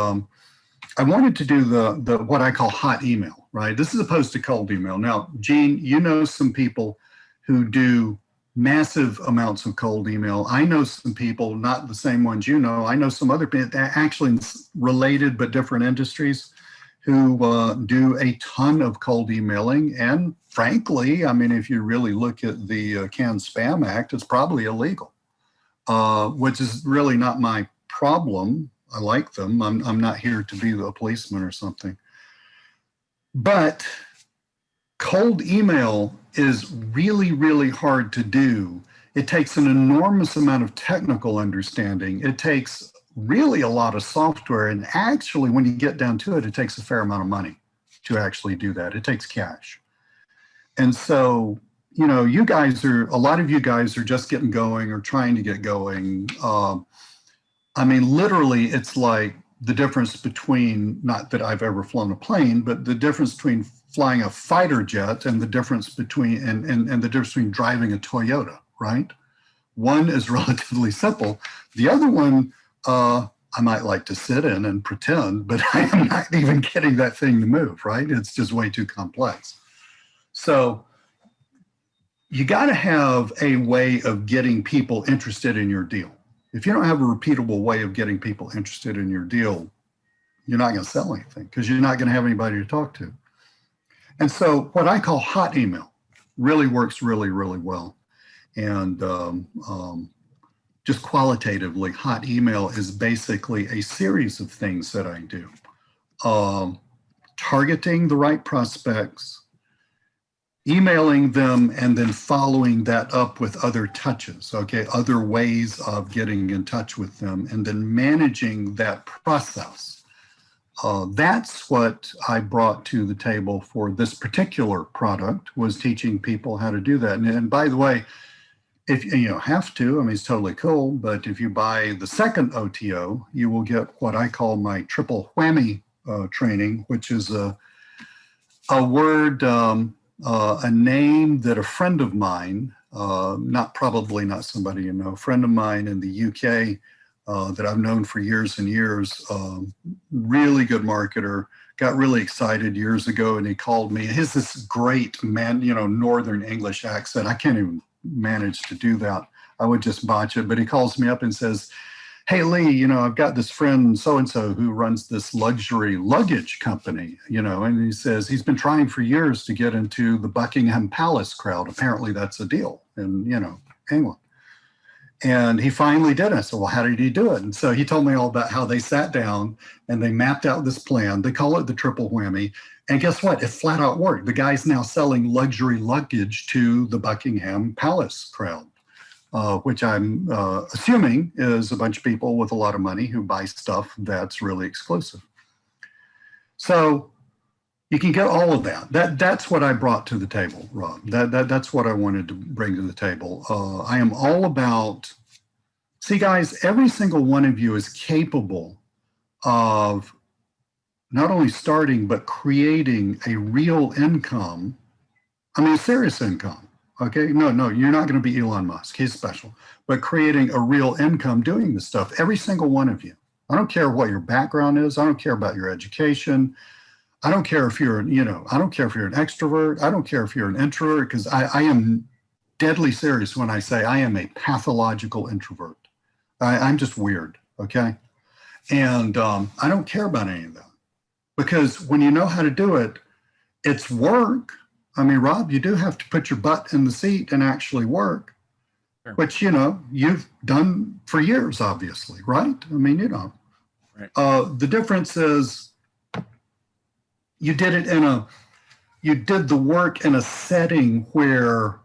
I wanted to do the what I call hot email, right? This is opposed to cold email. Now, Jeanne, you know some people who do massive amounts of cold email. I know some people, not the same ones you know. I know some other people, actually related but different industries, who do a ton of cold emailing. And frankly, I mean, if you really look at the Can-Spam Act, it's probably illegal, which is really not my problem. I like them. I'm not here to be a policeman or something. But cold email is really, really hard to do. It takes an enormous amount of technical understanding. It takes really a lot of software. And actually, when you get down to it, it takes a fair amount of money to actually do that. It takes cash. And so, you know, a lot of you guys are just getting going or trying to get going. I mean, literally, it's like the difference between, not that I've ever flown a plane, but the difference between flying a fighter jet and the difference between, and the difference between driving a Toyota, right? One is relatively simple. The other one, I might like to sit in and pretend, but I am not even getting that thing to move, right? It's just way too complex. So you got to have a way of getting people interested in your deal. If you don't have a repeatable way of getting people interested in your deal, you're not going to sell anything because you're not going to have anybody to talk to. And so what I call hot email really works really, really well. And just qualitatively, hot email is basically a series of things that I do. Targeting the right prospects, emailing them, and then following that up with other touches, okay, other ways of getting in touch with them, and then managing that process. That's what I brought to the table for this particular product, was teaching people how to do that. And by the way, if you don't have to, I mean, it's totally cool, but if you buy the second OTO, you will get what I call my triple whammy training, which is a word, a name that a friend of mine, probably not somebody you know, a friend of mine in the UK that I've known for years and years, really good marketer, got really excited years ago, and he called me. He has this great Northern English accent. I can't even manage to do that. I would just botch it. But he calls me up and says, hey, Lee, you know, I've got this friend so-and-so who runs this luxury luggage company, you know, and he says he's been trying for years to get into the Buckingham Palace crowd. Apparently that's a deal in, you know, England. And he finally did it. I said, well, how did he do it? And so he told me all about how they sat down and they mapped out this plan. They call it the triple whammy. And guess what? It flat out worked. The guy's now selling luxury luggage to the Buckingham Palace crowd, which I'm assuming is a bunch of people with a lot of money who buy stuff that's really exclusive. So you can get all of that. That's what I brought to the table, Rob. That's what I wanted to bring to the table. I am all about, see guys, every single one of you is capable of not only starting, but creating a real income. I mean, serious income, okay? No, you're not gonna be Elon Musk, he's special, but creating a real income doing this stuff, every single one of you. I don't care what your background is. I don't care about your education. I don't care if you're, you know, I don't care if you're an extrovert. I don't care if you're an introvert, because I am deadly serious when I say I am a pathological introvert. I'm just weird, okay? And I don't care about any of that, because when you know how to do it, it's work. I mean, Rob, you do have to put your butt in the seat and actually work, Sure. which, you know, you've done for years, obviously, right? I mean, you know, Right. the difference is, you did the work in a setting where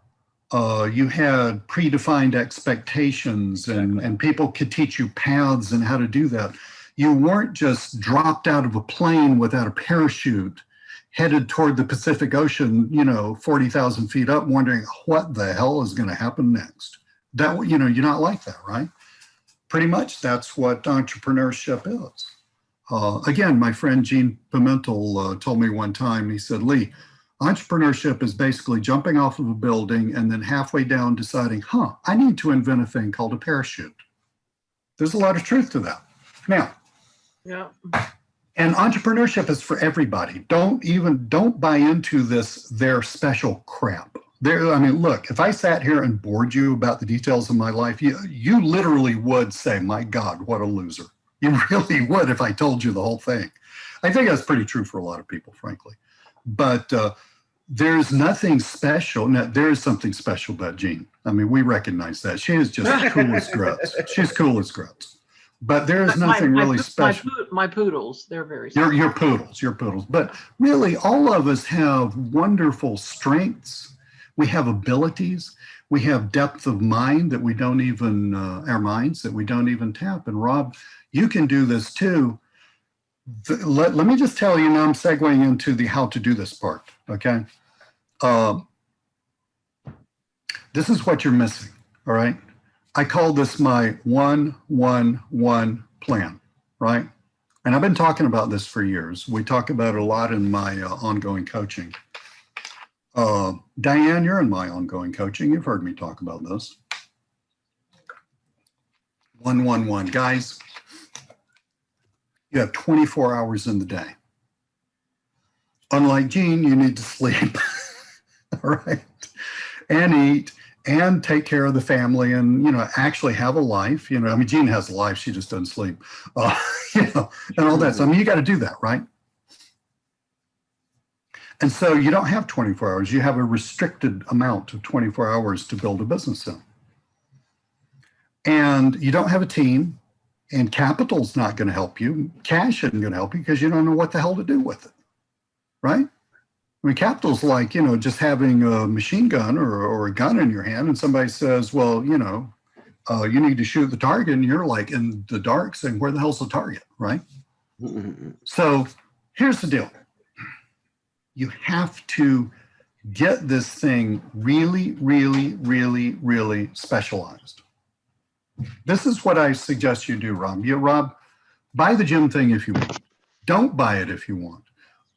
you had predefined expectations and people could teach you paths and how to do that. You weren't just dropped out of a plane without a parachute, headed toward the Pacific Ocean, you know, 40,000 feet up, wondering what the hell is going to happen next. That, you know, you're not like that, right? Pretty much that's what entrepreneurship is. Again, my friend Jeanne Pimentel told me one time, he said, Lee, entrepreneurship is basically jumping off of a building and then halfway down deciding, I need to invent a thing called a parachute. There's a lot of truth to that. Now, Yeah. and entrepreneurship is for everybody. Don't buy into this, their special crap. I mean, look, if I sat here and bored you about the details of my life, you literally would say, my God, what a loser. You really would if I told you the whole thing. I think that's pretty true for a lot of people, frankly. But there's nothing special. Now, there is something special about Jeanne. I mean, we recognize that. She is just cool as grits. She's cool as grits. But there is nothing really special. My poodles, they're very special. Your poodles. But really, all of us have wonderful strengths. We have abilities. We have depth of mind that we don't even, our minds that we don't even tap. And Rob, you can do this too. Let me just tell you, now I'm segueing into the how to do this part, okay? This is what you're missing, all right? I call this my 1-1-1 plan, right? And I've been talking about this for years. We talk about it a lot in my ongoing coaching. Diane, you're in my ongoing coaching. You've heard me talk about this. 1-1-1. Guys, you have 24 hours in the day. Unlike Jeanne, you need to sleep, all right? And eat and take care of the family and, you know, actually have a life. You know, I mean, Jeanne has a life, she just doesn't sleep, you know, and all that. So, I mean, you got to do that, right? And so you don't have 24 hours. You have a restricted amount of 24 hours to build a business in. And you don't have a team, and capital's not going to help you. Cash isn't going to help you because you don't know what the hell to do with it, right? I mean, capital's like, you know, just having a machine gun or a gun in your hand, and somebody says, well, you know, you need to shoot the target, and you're like in the dark saying, where the hell's the target, right? So here's the deal. You have to get this thing really, really, really, really specialized. This is what I suggest you do, Rob. Rob, buy the gym thing if you want. Don't buy it if you want.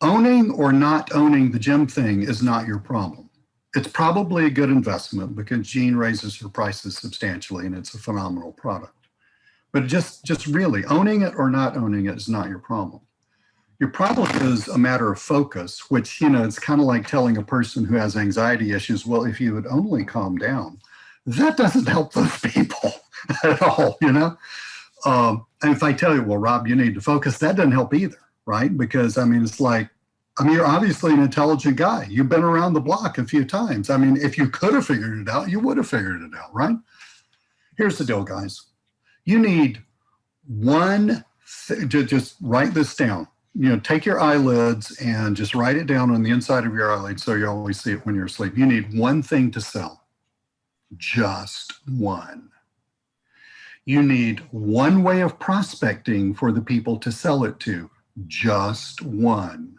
Owning or not owning the gym thing is not your problem. It's probably a good investment because Jeanne raises her prices substantially and it's a phenomenal product. But just really owning it or not owning it is not your problem. Your problem is a matter of focus, which, you know, it's kind of like telling a person who has anxiety issues, well, if you would only calm down. that doesn't help those people at all, you know? And if I tell you, well, Rob, you need to focus, that doesn't help either, right? Because I mean, it's like, I mean, you're obviously an intelligent guy. You've been around the block a few times. I mean, if you could have figured it out, you would have figured it out, right? Here's the deal, guys. You need just write this down. You know, take your eyelids and just write it down on the inside of your eyelids so you always see it when you're asleep. You need one thing to sell, just one. You need one way of prospecting for the people to sell it to, just one.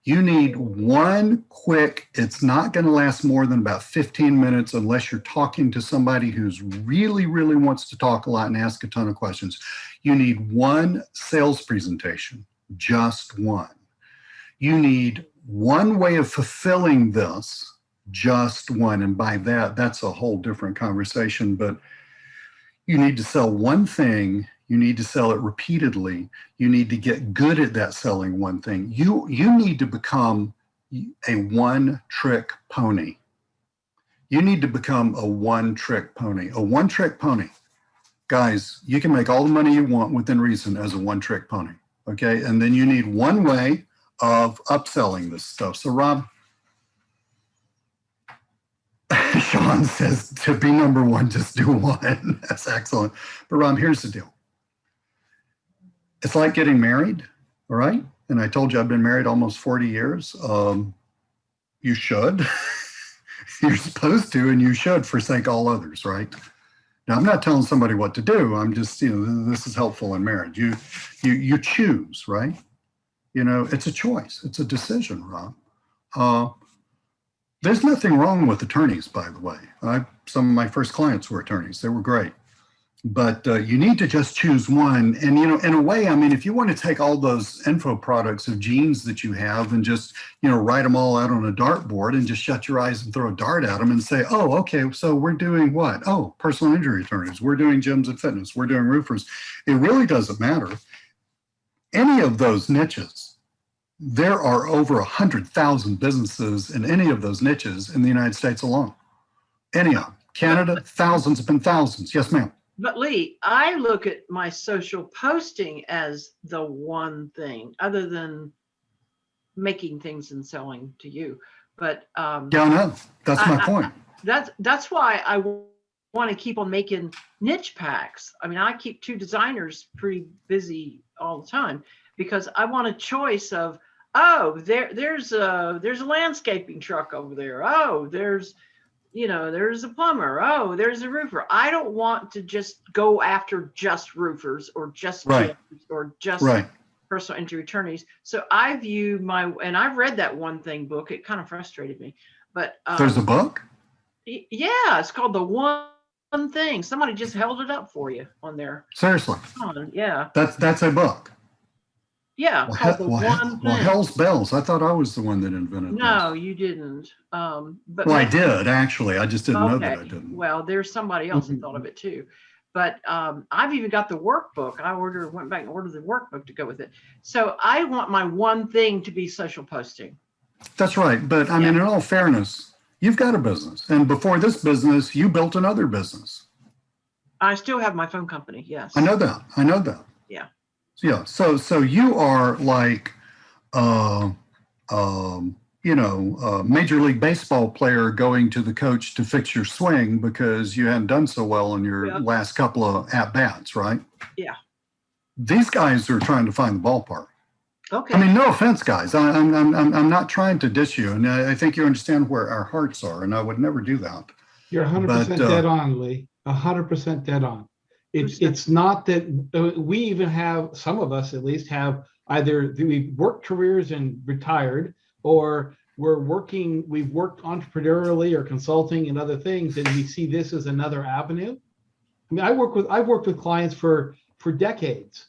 You need one quick, it's not going to last more than about 15 minutes unless you're talking to somebody who's really, really wants to talk a lot and ask a ton of questions. You need one sales presentation, just one. You need one way of fulfilling this, just one. And by that, that's a whole different conversation, but you need to sell one thing. You need to sell it repeatedly. You need to get good at that selling one thing. You need to become a one-trick pony. You need to become a one-trick pony. A one-trick pony. Guys, you can make all the money you want within reason as a one-trick pony, okay? And then you need one way of upselling this stuff. So Rob, Sean says to be number one, just do one. That's excellent. But Rob, here's the deal. It's like getting married, all right? And I told you I've been married almost 40 years. You should. You're supposed to, and you should forsake all others, right? Now, I'm not telling somebody what to do. I'm just, you know, this is helpful in marriage. You choose, right? You know, it's a choice. It's a decision, Rob. There's nothing wrong with attorneys, by the way. Some of my first clients were attorneys. They were great. But you need to just choose one. And, you know, in a way, I mean, if you want to take all those info products of Jeanne's that you have and just, you know, write them all out on a dartboard and just shut your eyes and throw a dart at them and say, oh, okay, so we're doing what? Oh, personal injury attorneys. We're doing gyms and fitness. We're doing roofers. It really doesn't matter. Any of those niches, there are over 100,000 businesses in any of those niches in the United States alone. Any of them. Canada, thousands upon thousands. Yes, ma'am. But Lee, I look at my social posting as the one thing other than making things and selling to you. But yeah, I know. That's my point. That's why I want to keep on making niche packs. I mean, I keep two designers pretty busy all the time because I want a choice of, oh, there's a landscaping truck over there. Oh, there's a plumber. Oh, there's a roofer. I don't want to just go after just roofers or just gyms or just personal injury attorneys. So I view and I've read that One Thing book. It kind of frustrated me, but there's a book. Yeah, it's called The One Thing. Somebody just held it up for you on there. Seriously. Yeah. That's a book. Yeah, called The One Thing. Well, hell's bells. I thought I was the one that invented No, this. you didn't. But I did actually. I just didn't know that I didn't. Well, there's somebody else that thought of it too. But I've even got the workbook. I went back and ordered the workbook to go with it. So I want my one thing to be social posting. That's right. But I mean, in all fairness, you've got a business. And before this business, you built another business. I still have my phone company. Yes. I know that. Yeah. Yeah. So you are like, Major League Baseball player going to the coach to fix your swing because you hadn't done so well in your last couple of at-bats, right? Yeah. These guys are trying to find the ballpark. Okay. I mean, no offense, guys. I'm not trying to diss you, and I think you understand where our hearts are, and I would never do that. You're 100% dead on, Lee. 100% dead on. It's not that we even have, some of us at least have either we've worked careers and retired, or we've worked entrepreneurially or consulting and other things, and we see this as another avenue. I mean, I've worked with clients for decades,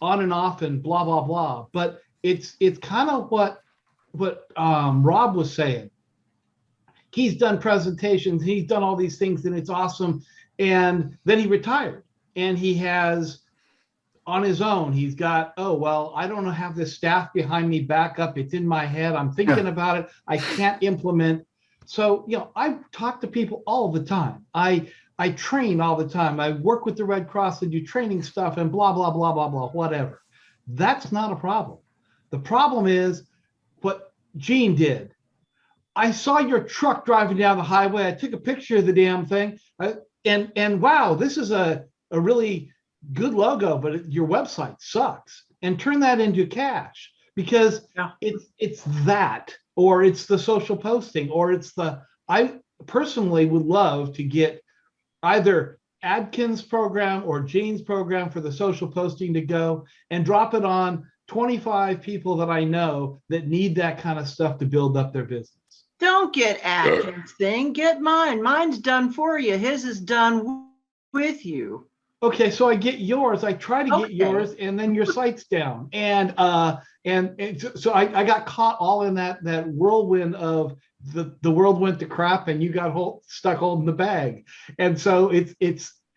on and off and blah, blah, blah. But it's kind of what Rob was saying. He's done presentations, he's done all these things, and it's awesome. And then he retired, and he has on his own, he's got, oh, well, I don't have this staff behind me back up. It's in my head. I'm thinking about it. I can't implement So, I talk to people all the time. I train all the time. I work with the Red Cross and do training stuff and blah, blah, blah, blah, blah, whatever. That's not a problem. The problem is what Jeanne did. I saw your truck driving down the highway. I took a picture of the damn thing. And wow, this is a really good logo, but your website sucks. And turn that into cash, because it's that, or it's the social posting, or it's I personally would love to get either Adkins' program or Jeanne's program for the social posting to go and drop it on 25 people that I know that need that kind of stuff to build up their business. Don't get Atkins' thing. Get mine. Mine's done for you. His is done with you. Okay, so I get yours. I try to get yours, and then your site's down. And so I got caught all in that whirlwind of the world went to crap, and you got stuck holding the bag. And so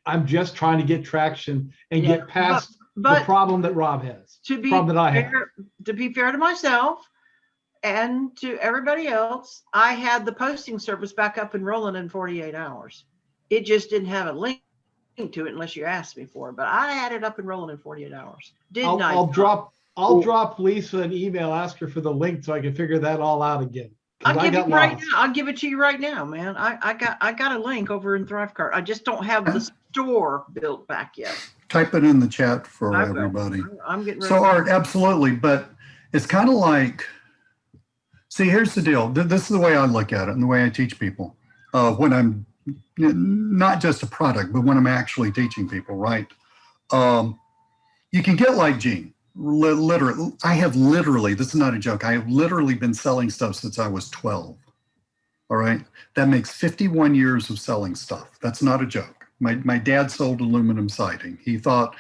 I'm just trying to get traction and get past the problem that Rob has. To be fair to myself and to everybody else, I had the posting service back up and rolling in 48 hours. It just didn't have a link to it unless you asked me for it, but I had it up and rolling in 48 hours. I'll drop Lisa an email, ask her for the link so I can figure that all out again. I'll give it to you right now, man. I got a link over in Thrivecart. I just don't have the store built back yet. Type it in the chat for everybody. I'm getting ready. So Art, absolutely, but it's kind of like, see, here's the deal. This is the way I look at it and the way I teach people when I'm not just a product, but when I'm actually teaching people, right? You can get like Jeanne. Literally, this is not a joke, I have literally been selling stuff since I was 12. All right. That makes 51 years of selling stuff. That's not a joke. My dad sold aluminum siding. He thought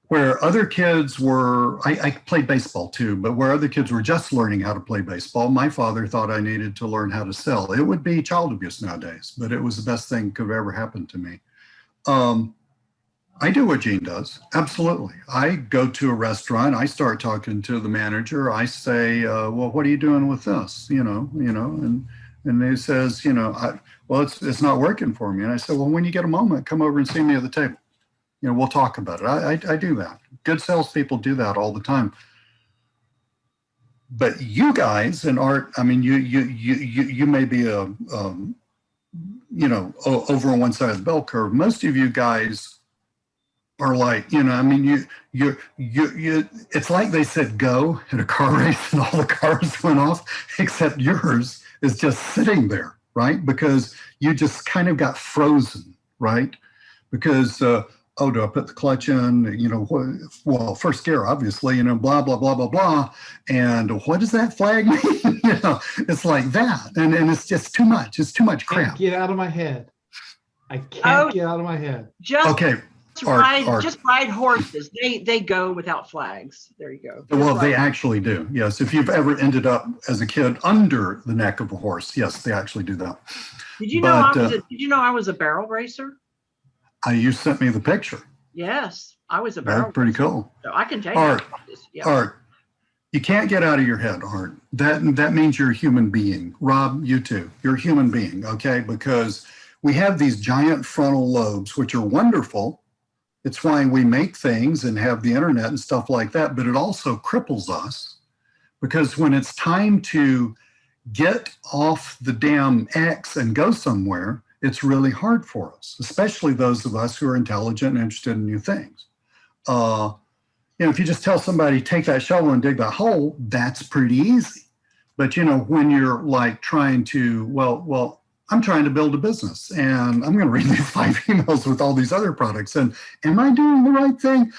where other kids were, I played baseball too, but where other kids were just learning how to play baseball, my father thought I needed to learn how to sell. It would be child abuse nowadays, but it was the best thing that could have ever happened to me. I do what Jeanne does. Absolutely. I go to a restaurant. I start talking to the manager. I say, well, what are you doing with this? And he says, well, it's not working for me. And I said, well, when you get a moment, come over and see me at the table. We'll talk about it. I do that. Good salespeople do that all the time. But you guys in Art, I mean, you may be over on one side of the bell curve. Most of you guys are like, it's like they said go in a car race and all the cars went off, except yours is just sitting there, right? Because you just kind of got frozen, right? Because, do I put the clutch in? Well, first gear, obviously, blah, blah, blah, blah, blah. And what does that flag mean? It's like that. And it's just too much. It's too much crap. Get out of my head. I can't get out of my head. Just ride horses. They go without flags. There you go. Well, they actually do. Yes. If you've ever ended up as a kid under the neck of a horse, yes, they actually do that. Did you know I was a barrel racer? You sent me the picture. Yes, I was a barrel racer. Pretty cool. So I can take Art, you can't get out of your head, Art. That means you're a human being. Rob, you too. You're a human being, okay? Because we have these giant frontal lobes, which are wonderful. It's why we make things and have the internet and stuff like that, but it also cripples us because when it's time to get off the damn X and go somewhere, it's really hard for us, especially those of us who are intelligent and interested in new things. If you just tell somebody, take that shovel and dig that hole, that's pretty easy. But, when you're like trying to, well, I'm trying to build a business and I'm going to read these 5 emails with all these other products. And am I doing the right thing?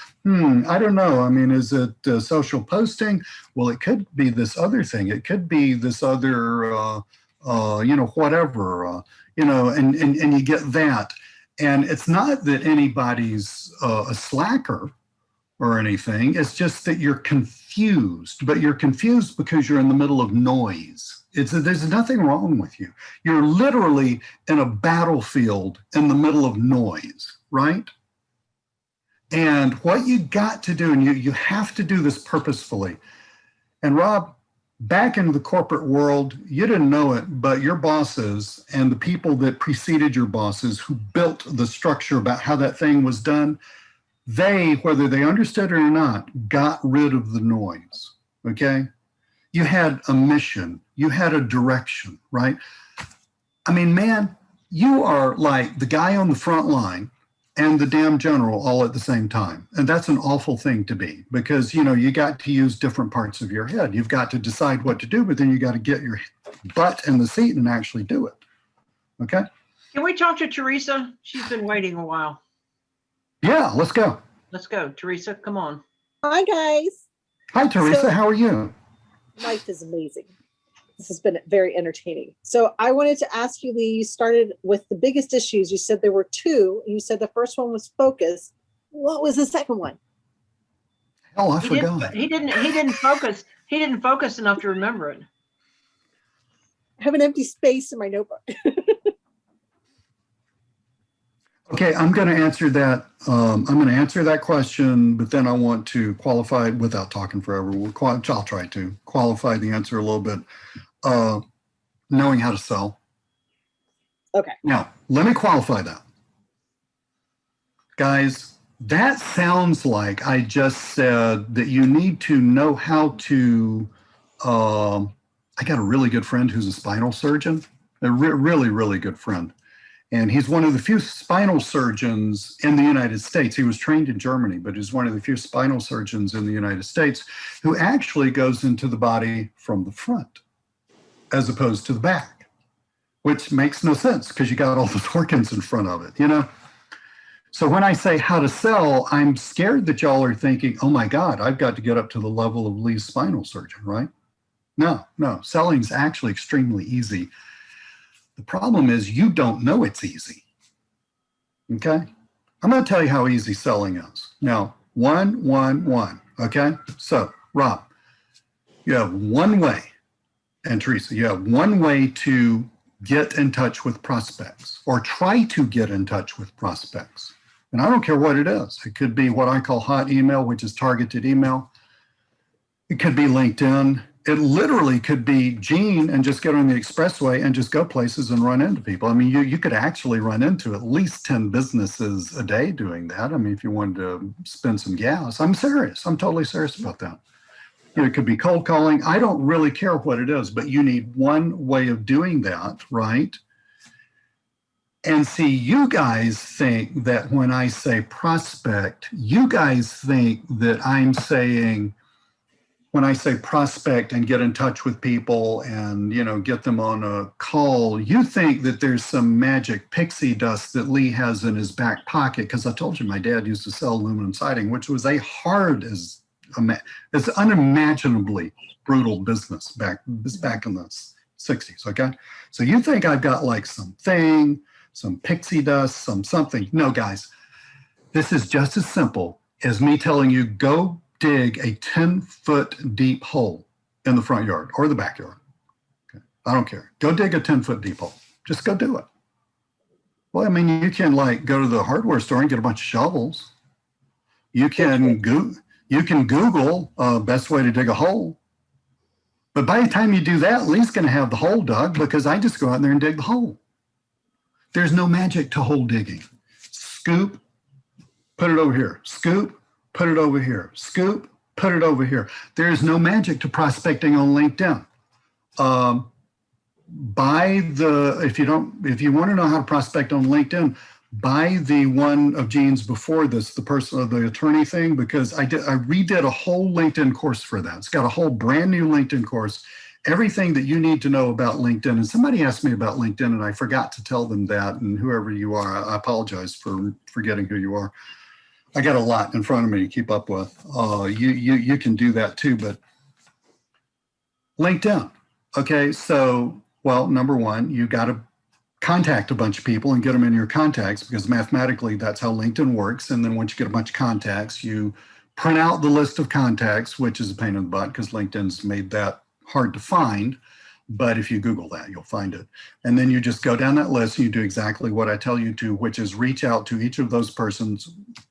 I don't know. I mean, is it social posting? Well, it could be this other thing. It could be this other, whatever, and you get that. And it's not that anybody's a slacker or anything. It's just that you're confused, but you're confused because you're in the middle of noise. There's nothing wrong with you. You're literally in a battlefield in the middle of noise, right? And what you got to do, and you have to do this purposefully. And Rob, back into the corporate world, you didn't know it, but your bosses and the people that preceded your bosses who built the structure about how that thing was done, they, whether they understood it or not, got rid of the noise, okay? You had a mission, you had a direction, right? I mean, man, you are like the guy on the front line and the damn general all at the same time. And that's an awful thing to be because, you know, you got to use different parts of your head. You've got to decide what to do, but then you got to get your butt in the seat and actually do it. Okay? Can we talk to Teresa? She's been waiting a while. Yeah, let's go. Let's go. Teresa, come on. Hi, guys. Hi, Teresa. How are you? Life is amazing. This has been very entertaining. So I wanted to ask you, Lee, you started with the biggest issues. You said there were two. You said the first one was focus. What was the second one? Oh, I forgot. He didn't focus. He didn't focus enough to remember it. I have an empty space in my notebook. Okay, I'm going to answer that. I'm going to answer that question, but then I want to qualify it without talking forever. I'll try to qualify the answer a little bit. Knowing how to sell. Okay. Now, let me qualify that. Guys, that sounds like I just said that you need to know how to. I got a really good friend who's a spinal surgeon, a really, really good friend. And he's one of the few spinal surgeons in the United States. He was trained in Germany, but he's one of the few spinal surgeons in the United States who actually goes into the body from the front as opposed to the back, which makes no sense because you got all those organs in front of it, you know? So when I say how to sell, I'm scared that y'all are thinking, oh my God, I've got to get up to the level of Lee's spinal surgeon, right? No, selling's actually extremely easy. The problem is you don't know it's easy, okay? I'm going to tell you how easy selling is. Now, 111, okay? So, Rob, you have one way, and Teresa, you have one way to get in touch with prospects or try to get in touch with prospects. And I don't care what it is. It could be what I call hot email, which is targeted email. It could be LinkedIn. It literally could be Jeanne and just get on the expressway and just go places and run into people. I mean, you could actually run into at least 10 businesses a day doing that. I mean, if you wanted to spend some gas, I'm serious. I'm totally serious about that. You know, it could be cold calling. I don't really care what it is, but you need one way of doing that, right? And see, you guys think that when I say prospect, you guys think that I'm saying, when I say prospect and get in touch with people and, you know, get them on a call, you think that there's some magic pixie dust that Lee has in his back pocket. Because I told you my dad used to sell aluminum siding, which was it's unimaginably brutal business back in the 60s, okay? So you think I've got like something, some pixie dust, something. No, guys, this is just as simple as me telling you, go dig a 10-foot deep hole in the front yard or the backyard. Okay. I don't care. Go dig a 10-foot deep hole. Just go do it. Well, I mean, you can like go to the hardware store and get a bunch of shovels. You can Google best way to dig a hole. But by the time you do that, Lee's going to have the hole dug because I just go out there and dig the hole. There's no magic to hole digging. Scoop, put it over here. Scoop, put it over here. Scoop, put it over here. There's no magic to prospecting on LinkedIn. If you want to know how to prospect on LinkedIn, buy the one of Jeanne's before this, the attorney thing, because I redid a whole LinkedIn course for that. It's got a whole brand new LinkedIn course, everything that you need to know about LinkedIn. And somebody asked me about LinkedIn and I forgot to tell them that. And whoever you are, I apologize for forgetting who you are. I got a lot in front of me to keep up with. You can do that too, but LinkedIn. Okay, so, well, number one, you got to contact a bunch of people and get them in your contacts because mathematically that's how LinkedIn works. And then once you get a bunch of contacts, you print out the list of contacts, which is a pain in the butt because LinkedIn's made that hard to find. But if you Google that, you'll find it. And then you just go down that list and you do exactly what I tell you to, which is reach out to each of those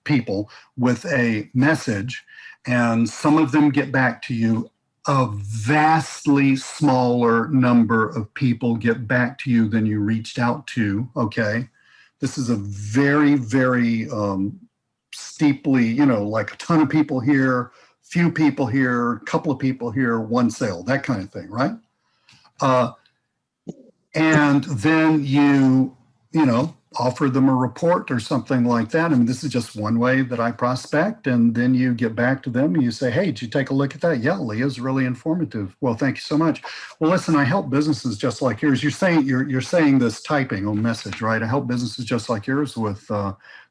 people with a message. And some of them get back to you a vastly smaller number of people get back to you than you reached out to. Okay. This is a very, very steeply, you know, like a ton of people here, few people here, a couple of people here, one sale, that kind of thing, right? And then you know, offer them a report or something like that. I mean, this is just one way that I prospect. And then you get back to them and you say, hey, did you take a look at that? Yeah, Leah's really informative. Well, thank you so much. Well, listen, I help businesses just like yours. You're saying this typing on message, right? I help businesses just like yours with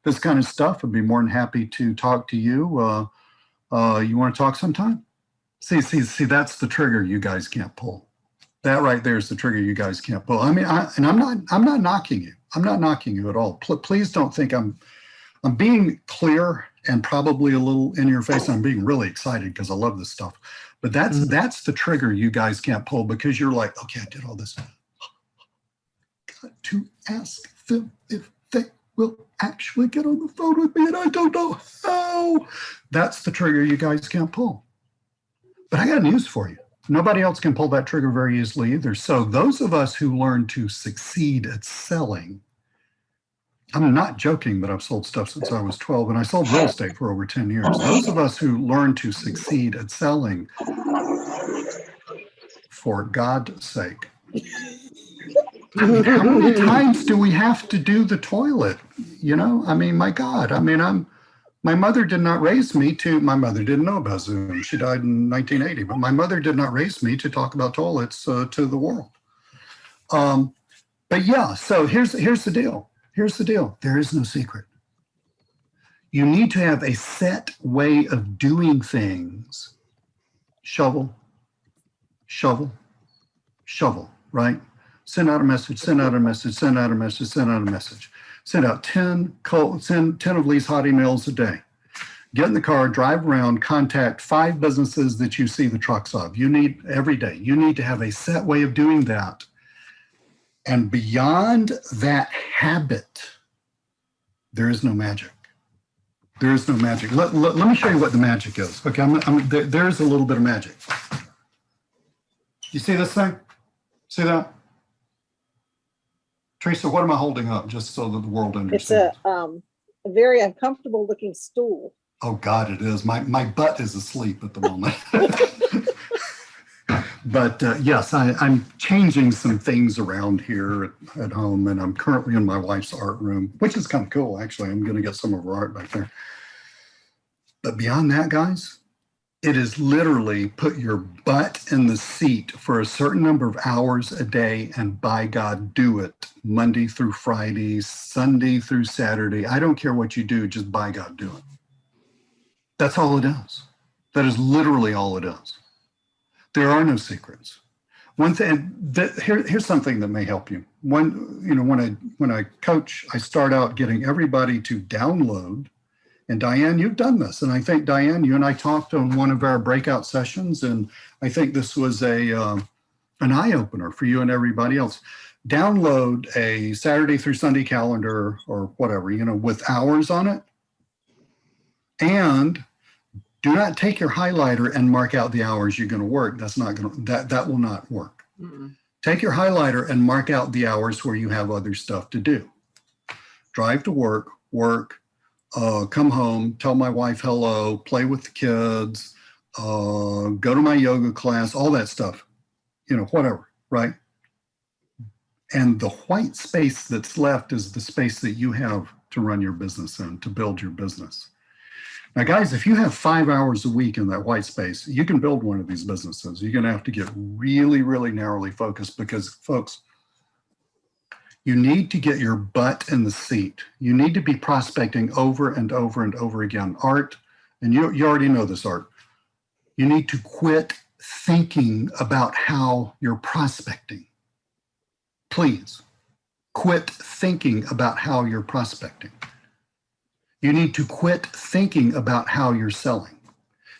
this kind of stuff. I'd be more than happy to talk to you. You want to talk sometime? See, that's the trigger you guys can't pull. That right there is the trigger you guys can't pull. I mean, I'm not knocking you. I'm not knocking you at all. Please don't think I'm being clear and probably a little in your face. I'm being really excited because I love this stuff. But that's the trigger you guys can't pull because you're like, okay, I did all this. Got to ask them if they will actually get on the phone with me, and I don't know how. That's the trigger you guys can't pull. But I got news for you. Nobody else can pull that trigger very easily either. So those of us who learn to succeed at selling, I'm not joking, but I've sold stuff since I was 12 and I sold real estate for over 10 years. Those of us who learn to succeed at selling, for God's sake, I mean, how many times do we have to do the toilet? You know, I mean, my God, I mean, my mother did not raise me to, my mother didn't know about Zoom. She died in 1980, but my mother did not raise me to talk about toilets to the world. But yeah, so here's the deal. Here's the deal. There is no secret. You need to have a set way of doing things. Shovel, shovel, shovel, right? Send out a message, send out a message, send out a message, send out a message. Send out 10 of Lee's hot emails a day. Get in the car, drive around, contact 5 businesses that you see the trucks of. You need every day. You need to have a set way of doing that. And beyond that habit, there is no magic. There is no magic. Let me show you what the magic is. Okay, there's a little bit of magic. You see this thing? See that? Teresa, what am I holding up just so that the world understands? It's a very uncomfortable looking stool. Oh God, it is. My butt is asleep at the moment. But yes, I'm changing some things around here at home, and I'm currently in my wife's art room, which is kind of cool, actually. I'm going to get some of her art back there. But beyond that, guys, it is literally put your butt in the seat for a certain number of hours a day, and by God, do it Monday through Friday, Sunday through Saturday. I don't care what you do, just by God, do it. That's all it is. That is literally all it is. There are no secrets. One thing, here's something that may help you. When I coach, I start out getting everybody to download. And Diane, you've done this. And I think, Diane, you and I talked on one of our breakout sessions, and I think this was an eye-opener for you and everybody else. Download a Saturday through Sunday calendar or whatever, with hours on it. And do not take your highlighter and mark out the hours you're going to work. That's not going to, that will not work. Mm-mm. Take your highlighter and mark out the hours where you have other stuff to do. Drive to work, come home, tell my wife hello, play with the kids, go to my yoga class, all that stuff, whatever, right? And the white space that's left is the space that you have to run your business in, to build your business. Now, guys, if you have 5 hours a week in that white space, you can build one of these businesses. You're going to have to get really, really narrowly focused because, folks, you need to get your butt in the seat. You need to be prospecting over and over and over again. Art, and you already know this, Art, you need to quit thinking about how you're prospecting. Please, quit thinking about how you're prospecting. You need to quit thinking about how you're selling.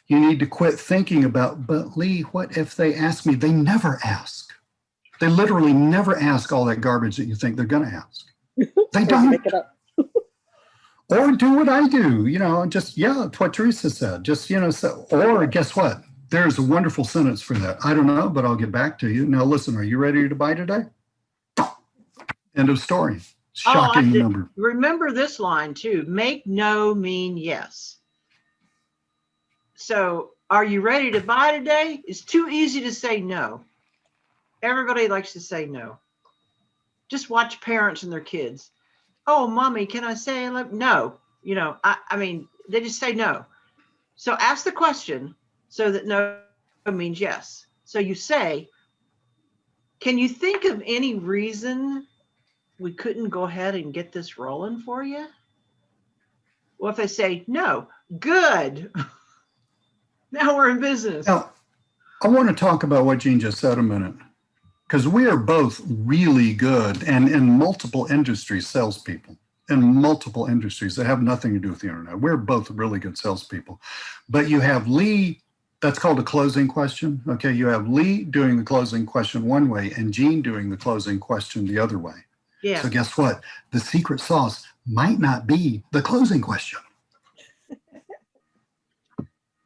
You need to quit thinking about, but Lee, what if they ask me? They never ask. They literally never ask all that garbage that you think they're going to ask. They don't. Make it up. Or do what I do, just, what Teresa said. Just, or guess what? There's a wonderful sentence for that. I don't know, but I'll get back to you. Now, listen, are you ready to buy today? End of story. Shocking number. Remember this line too. Make no mean yes. So are you ready to buy today? It's too easy to say no. Everybody likes to say no. Just watch parents and their kids. Oh, mommy, can I say no? You know, I mean, they just say no. So ask the question so that no means yes. So you say, can you think of any reason we couldn't go ahead and get this rolling for you? Well, if they say no, good. Now we're in business. Now, I want to talk about what Jeanne just said a minute, because we are both really good and in multiple industries, salespeople in multiple industries that have nothing to do with the internet. We're both really good salespeople. But you have Lee, that's called a closing question. Okay, you have Lee doing the closing question one way and Jeanne doing the closing question the other way. Yeah. So guess what? The secret sauce might not be the closing question.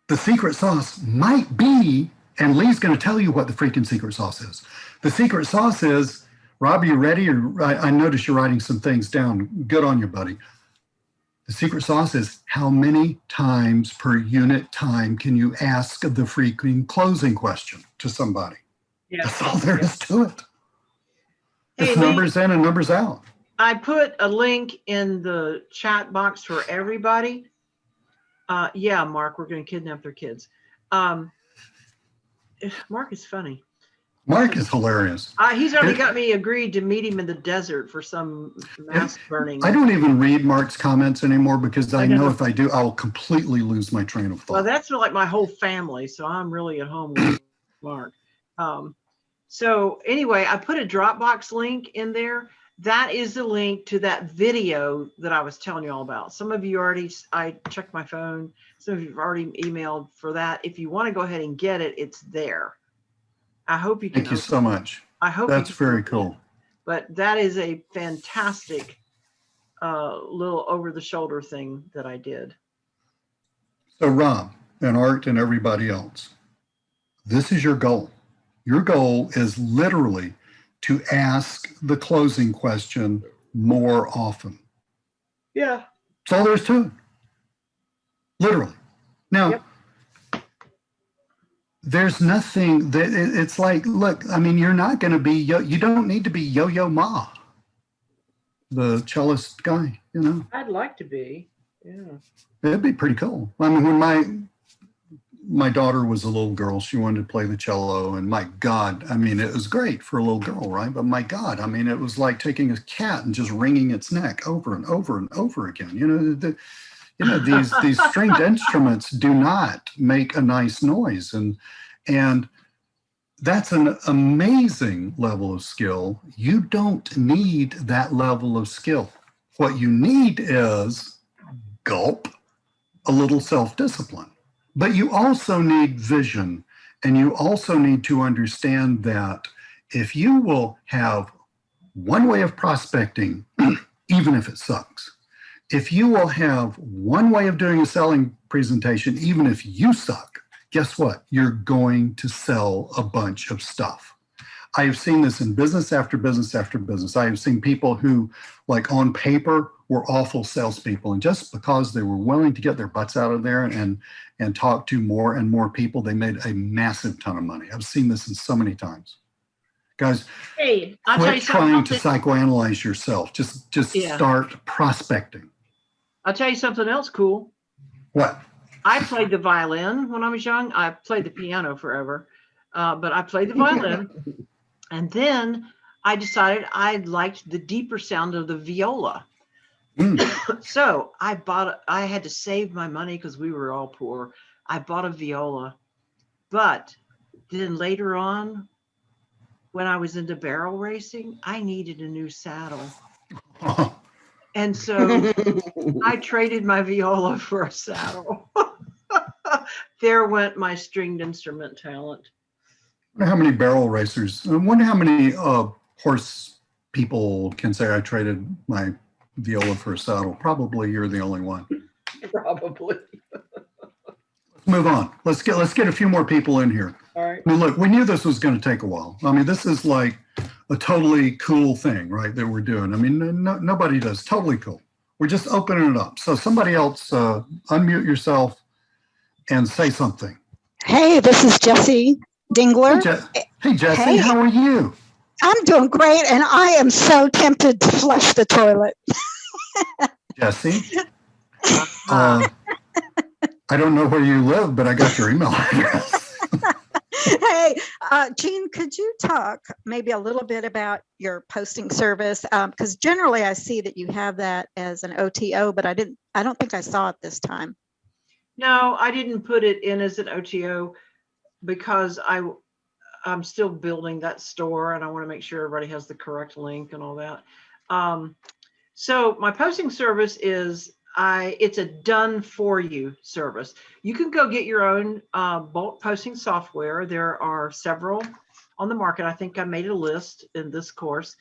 The secret sauce might be, and Lee's going to tell you what the freaking secret sauce is. The secret sauce is, Rob, are you ready? I noticed you're writing some things down. Good on you, buddy. The secret sauce is how many times per unit time can you ask the freaking closing question to somebody? Yeah. That's all there is to it. Hey, It's Lee, numbers in and numbers out. I put a link in the chat box for everybody. Yeah, Mark, we're going to kidnap their kids. Mark is funny. Mark is hilarious. He's already got me agreed to meet him in the desert for some mass burning. I don't even read Mark's comments anymore because I know if I do, I'll completely lose my train of thought. Well, that's like my whole family, so I'm really at home with Mark. So anyway, I put a Dropbox link in there. That is the link to that video that I was telling you all about. Some of you already, I checked my phone. Some of you have already emailed for that. If you want to go ahead and get it, it's there. I hope you can. Thank you so much. I hope that's very cool. But that is a fantastic little over-the-shoulder thing that I did. So Rob and Art and everybody else, this is your goal. Your goal is literally to ask the closing question more often. Yeah. That's all there is to it. Literally. Now, Yep. There's nothing that it's like, look, I mean, you're not going to be, you don't need to be Yo-Yo Ma, the cellist guy, you know. I'd like to be. Yeah. It'd be pretty cool. I mean, when my daughter was a little girl, she wanted to play the cello, and my God, I mean, it was great for a little girl, right? But my God, I mean, it was like taking a cat and just wringing its neck over and over and over again. You know, these stringed instruments do not make a nice noise, and that's an amazing level of skill. You don't need that level of skill. What you need is gulp, a little self-discipline. But you also need vision, and you also need to understand that if you will have one way of prospecting, even if it sucks, if you will have one way of doing a selling presentation, even if you suck, guess what? You're going to sell a bunch of stuff. I have seen this in business after business after business. I have seen people who, like on paper, were awful salespeople. And just because they were willing to get their butts out of there and talk to more and more people, they made a massive ton of money. I've seen this in so many times. Guys, hey, I'll tell quit you trying to something. psychoanalyze yourself. Just start prospecting. I'll tell you something else cool. What? I played the violin when I was young. I played the piano forever, but I played the violin. And then I decided I liked the deeper sound of the viola. So I had to save my money because we were all poor. I bought a viola, but then later on, when I was into barrel racing, I needed a new saddle. And so I traded my viola for a saddle. There went my stringed instrument talent. I wonder how many barrel racers, I wonder how many horse people can say I traded my viola for a saddle. Probably you're the only one. Probably. Let's move on. Let's get a few more people in here. All right. I mean, look, we knew this was going to take a while. I mean, this is like a totally cool thing, right, that we're doing. I mean, nobody does. Totally cool. We're just opening it up. So somebody else, unmute yourself and say something. Hey, this is Jessie Dingler. Hey, Jessie, Hey. how are you? I'm doing great, and I am so tempted to flush the toilet. Jessie, I don't know where you live, but I got your email address. Hey, Jeanne, could you talk maybe a little bit about your posting service? Because generally I see that you have that as an OTO, but I don't think I saw it this time. No, I didn't put it in as an OTO because I'm still building that store and I want to make sure everybody has the correct link and all that. So my posting service is it's a done for you service. You can go get your own bulk posting software. There are several on the market. I think I made a list in this course,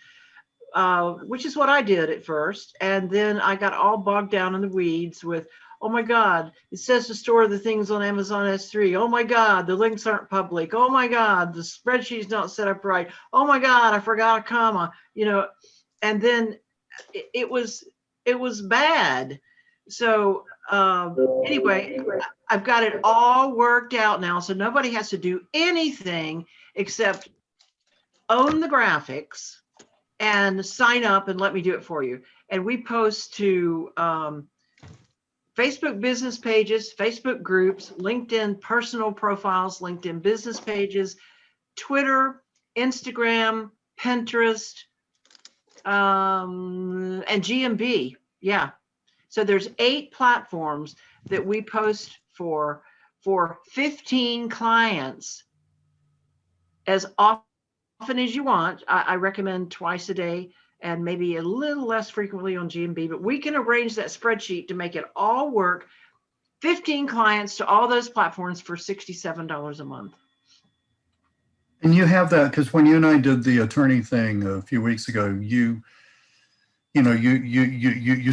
which is what I did at first. And then I got all bogged down in the weeds with, oh my God, it says to store the things on Amazon S3. Oh my God, the links aren't public. Oh my God, the spreadsheet's not set up right. Oh my God, I forgot a comma, and then it was bad. So anyway, I've got it all worked out now. So nobody has to do anything except own the graphics and sign up and let me do it for you. And we post to Facebook business pages, Facebook groups, LinkedIn personal profiles, LinkedIn business pages, Twitter, Instagram, Pinterest, and GMB. Yeah. So there's 8 platforms that we post for 15 clients as often as you want. I recommend twice a day and maybe a little less frequently on GMB, but we can arrange that spreadsheet to make it all work. 15 clients to all those platforms for $67 a month. And you have that because when you and I did the attorney thing a few weeks ago, you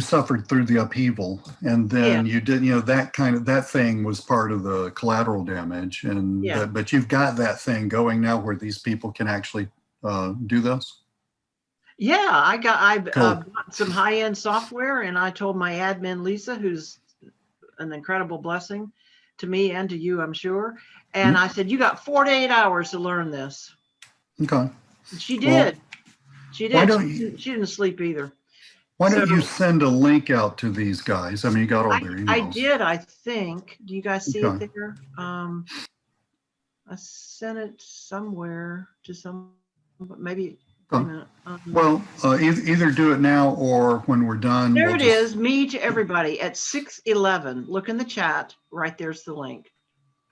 suffered through the upheaval, and then you did, that thing was part of the collateral damage, and but you've got that thing going now where these people can actually do this. Yeah, I bought some high-end software, and I told my admin Lisa, who's an incredible blessing to me and to you, I'm sure. And I said, you got 48 hours to learn this. Okay. She did. She did. She didn't sleep either. Why don't you send a link out to these guys? I mean, you got all their emails. I did, I think. Do you guys see it there? I sent it somewhere to some, maybe. Well, either do it now or when we're done. There it is, me to everybody at 6:11. Look in the chat. Right there's the link.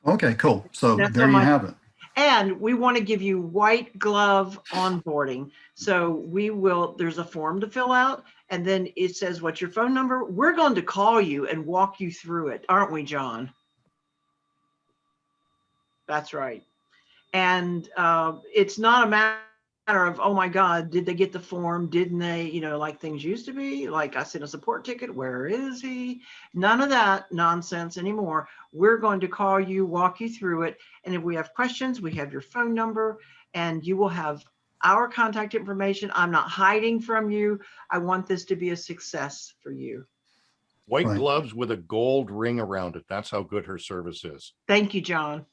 Okay, cool. So there you have it. And we want to give you white glove onboarding. So there's a form to fill out, and then it says, what's your phone number? We're going to call you and walk you through it. Aren't we, John? That's right. And it's not a matter of, oh my God, did they get the form? Didn't they, like things used to be, like I sent a support ticket, where is he? None of that nonsense anymore. We're going to call you, walk you through it. And if we have questions, we have your phone number, and you will have our contact information. I'm not hiding from you. I want this to be a success for you. White gloves with a gold ring around it. That's how good her service is. Thank you, John.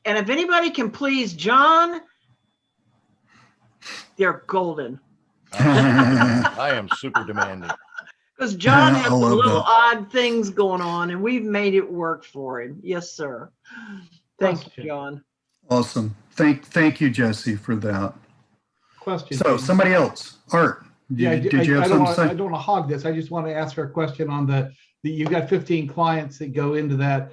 And if anybody can please John, they're golden. I am super demanding. Because John has some little odd things going on, and we've made it work for him. Yes, sir. Thank you, John. Awesome. Thank you, Jessie, for that. Question. So somebody else, Art. Did you have something to say? I don't want to hog this. I just want to ask her a question on you've got 15 clients that go into that.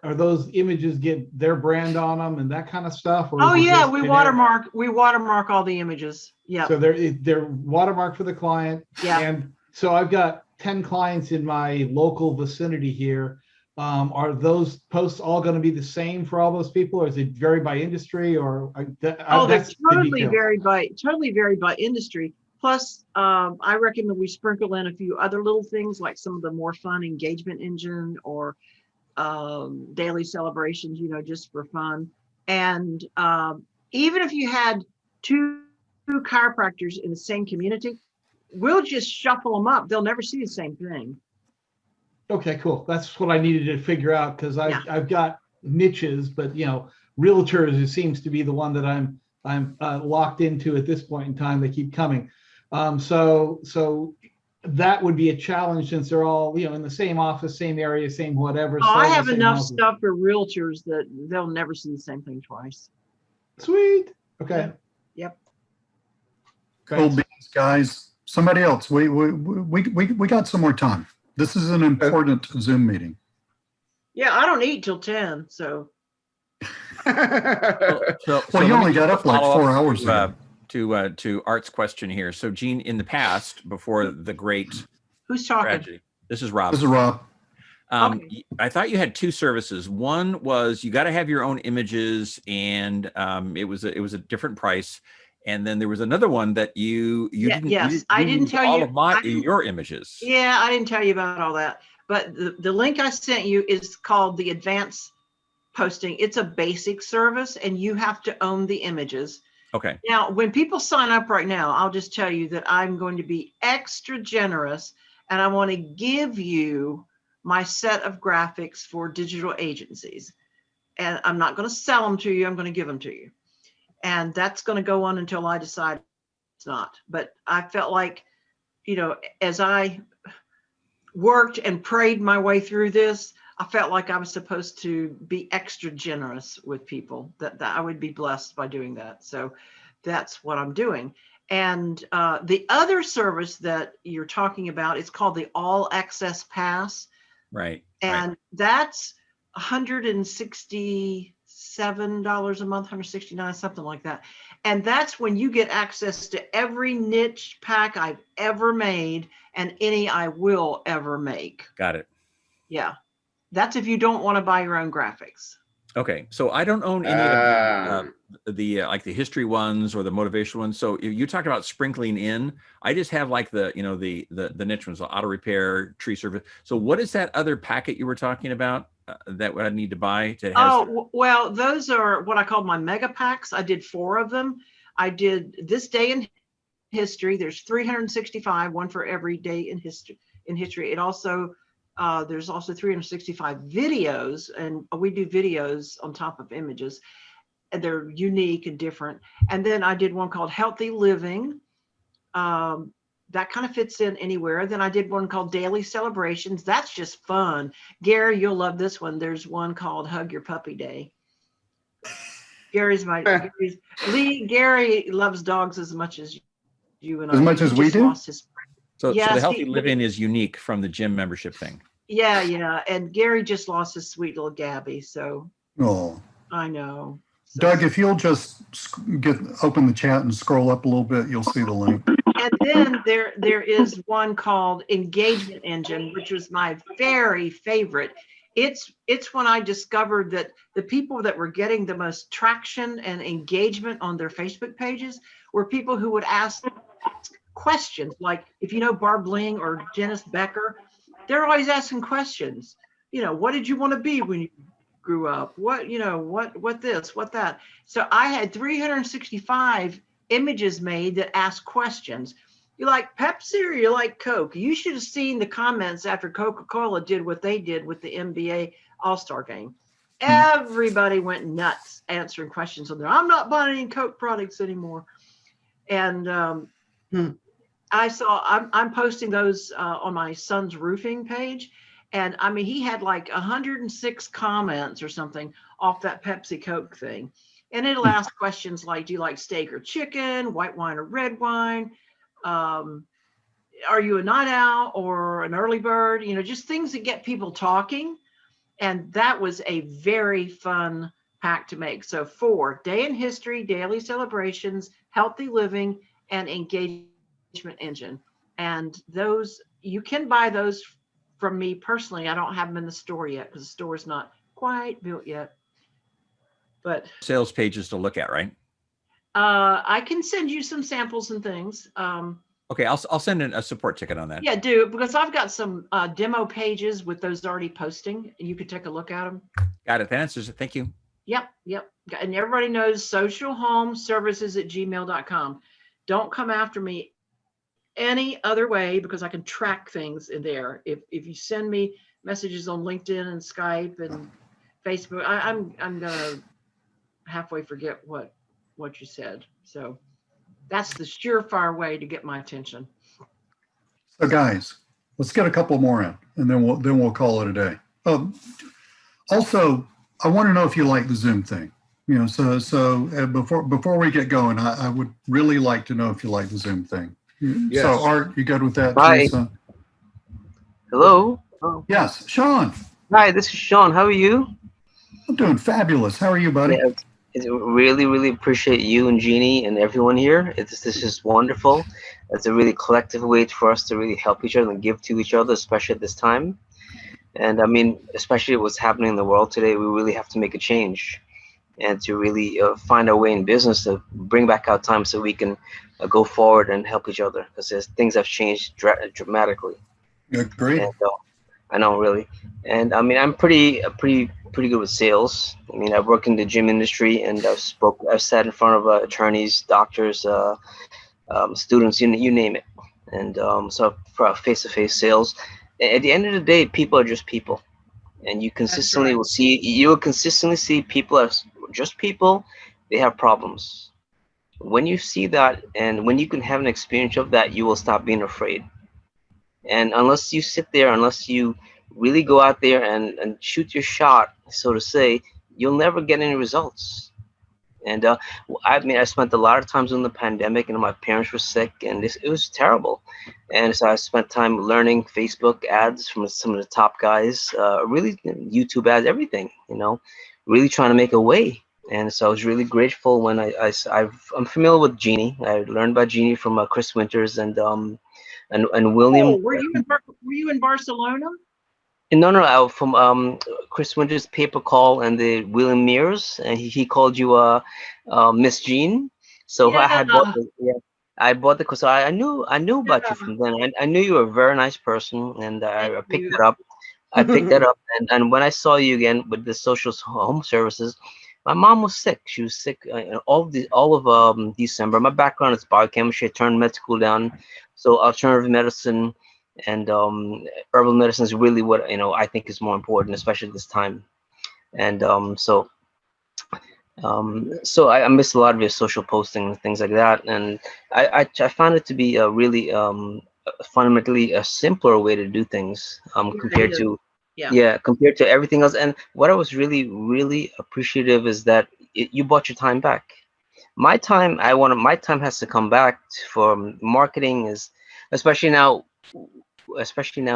Are those images get their brand on them and that kind of stuff? Oh yeah, we watermark all the images. Yeah. So they're watermarked for the client. Yeah. And so I've got 10 clients in my local vicinity here. Are those posts all going to be the same for all those people, or is it vary by industry? Or they totally vary by industry. Plus, I recommend we sprinkle in a few other little things like some of the more fun engagement engine or daily celebrations, you know, just for fun. And even if you had two chiropractors in the same community, we'll just shuffle them up. They'll never see the same thing. Okay, cool. That's what I needed to figure out, because Yeah. I've got niches, but you know, realtors, it seems to be the one that I'm locked into at this point in time. They keep coming. So that would be a challenge, since they're all, you know, in the same office, same area, same whatever. Oh, I selling the have same enough houses. stuff for realtors that they'll never see the same thing twice. Sweet. Okay. Yep. Cool Thanks. beans, guys. Somebody else. We got some more time. This is an important Zoom meeting. Yeah, I don't eat till 10, so. Well, you let me only got just up like follow 4 up hours to, ago. to Art's question here. So Jeanne, in the past, before the great Who's talking? tragedy, this is Rob. This is Rob. Okay. I thought you had two services. One was you got to have your own images, and it was a different price. And then there was another one that you didn't. Yes, I didn't use tell all you of your images. Yeah, I didn't tell you about all that. But the link I sent you is called the advanced posting. It's a basic service, and you have to own the images. Okay. Now, when people sign up right now, I'll just tell you that I'm going to be extra generous, and I want to give you my set of graphics for digital agencies. And I'm not going to sell them to you. I'm going to give them to you. And that's going to go on until I decide it's not. But I felt like, you know, as I worked and prayed my way through this, I felt like I was supposed to be extra generous with people, that I would be blessed by doing that. So that's what I'm doing. And the other service that you're talking about, it's called the All Access Pass. Right. And that's $167 a month, $169, something like that. And that's when you get access to every niche pack I've ever made and any I will ever make. Got it. Yeah. That's if you don't want to buy your own graphics. Okay, so I don't own any of the like the history ones or the motivational ones. So you talked about sprinkling in. I just have like the, you know, the niche ones, so auto repair, tree service. So what is that other packet you were talking about that I need to buy to have? Oh, well, those are what I call my mega packs. I did 4 of them. I did this day in history. There's 365, one for every day in history. It also there's also 365 videos, and we do videos on top of images, and they're unique and different. And then I did one called Healthy Living. That kind of fits in anywhere. Then I did one called Daily Celebrations. That's just fun. Gary, you'll love this one. There's one called Hug Your Puppy Day. Gary loves dogs as much as you and I. As much as we do? So the Healthy Living is unique from the gym membership thing. Yeah. And Gary just lost his sweet little Gabby. So Oh, I know. So, Doug, if you'll just open the chat and scroll up a little bit, you'll see the link. and then there is one called Engagement Engine, which was my very favorite. It's when I discovered that the people that were getting the most traction and engagement on their Facebook pages were people who would ask questions, like if you know Barb Ling or Janice Becker, they're always asking questions. You know, what did you want to be when you grew up? What, you know, what this, what that. So I had 365 images made that ask questions. You like Pepsi or you like Coke? You should have seen the comments after Coca-Cola did what they did with the NBA All-Star game. Everybody went nuts answering questions on there. I'm not buying any Coke products anymore. And I'm posting those on my son's roofing page. And I mean, he had like 106 comments or something off that Pepsi Coke thing. And it'll ask questions like, do you like steak or chicken, white wine or red wine? Are you a night owl or an early bird? You know, just things that get people talking. And that was a very fun pack to make. So 4, Day in History, Daily Celebrations, Healthy Living, and Engagement Engine. And those, you can buy those from me personally. I don't have them in the store yet because the store is not quite built yet. But sales pages to look at, right? I can send you some samples and things. Okay, I'll send in a support ticket on that. Yeah, do, because I've got some demo pages with those already posting. You could take a look at them. Got it. That answers it. Thank you. Yep. And everybody knows socialhomeservices@gmail.com. Don't come after me any other way because I can track things in there. If you send me messages on LinkedIn and Skype and Facebook, I'm gonna halfway forget what you said. So that's the surefire way to get my attention. So guys, let's get a couple more in, and then we'll call it a day. Also, I want to know if you like the Zoom thing. You know, so before we get going, I would really like to know if you like the Zoom thing. Yes. So Art, you good with that, Hi. Teresa? Hello. Oh. Yes, Sean. Hi, this is Sean. How are you? I'm doing fabulous. How are you, buddy? Yeah, really appreciate you and Jeannie and everyone here. This is wonderful. It's a really collective way for us to really help each other and give to each other, especially at this time. And I mean, especially what's happening in the world today, we really have to make a change and to really find our way in business to bring back our time so we can go forward and help each other, because things have changed dramatically. Agreed. And, I know, really. And I mean, I'm pretty good with sales. I mean, I've worked in the gym industry, and I've sat in front of attorneys, doctors, students, you name it. And so for face-to-face sales, at the end of the day, people are just people, and you will consistently see people as just people. They have problems. When you see that, and when you can have an experience of that, you will stop being afraid. And unless you sit there, unless you really go out there and shoot your shot, so to say, you'll never get any results. And I mean, I spent a lot of times in the pandemic, and my parents were sick, and it was terrible. And so I spent time learning Facebook ads from some of the top guys, really YouTube ads, everything, really trying to make a way. And so I was really grateful when I'm familiar with Jeannie. I learned about Jeannie from Chris Winters and William. Oh, were you in Barcelona? No, from Chris Winters' paper call and the William Mears, and he called you Miss Jean. So Yeah. I bought the so I knew about you from then. I knew you were a very nice person, and I picked it up. I picked that up, and when I saw you again with the social home services, my mom was sick. She was sick all of December. My background is biochemistry. I turned med school down, so alternative medicine and herbal medicine is really what I think is more important, especially this time. And so I missed a lot of your social posting and things like that, and I found it to be a really fundamentally a simpler way to do things compared to compared to everything else. And what I was really appreciative is that you bought your time back. My time has to come back for marketing, is especially now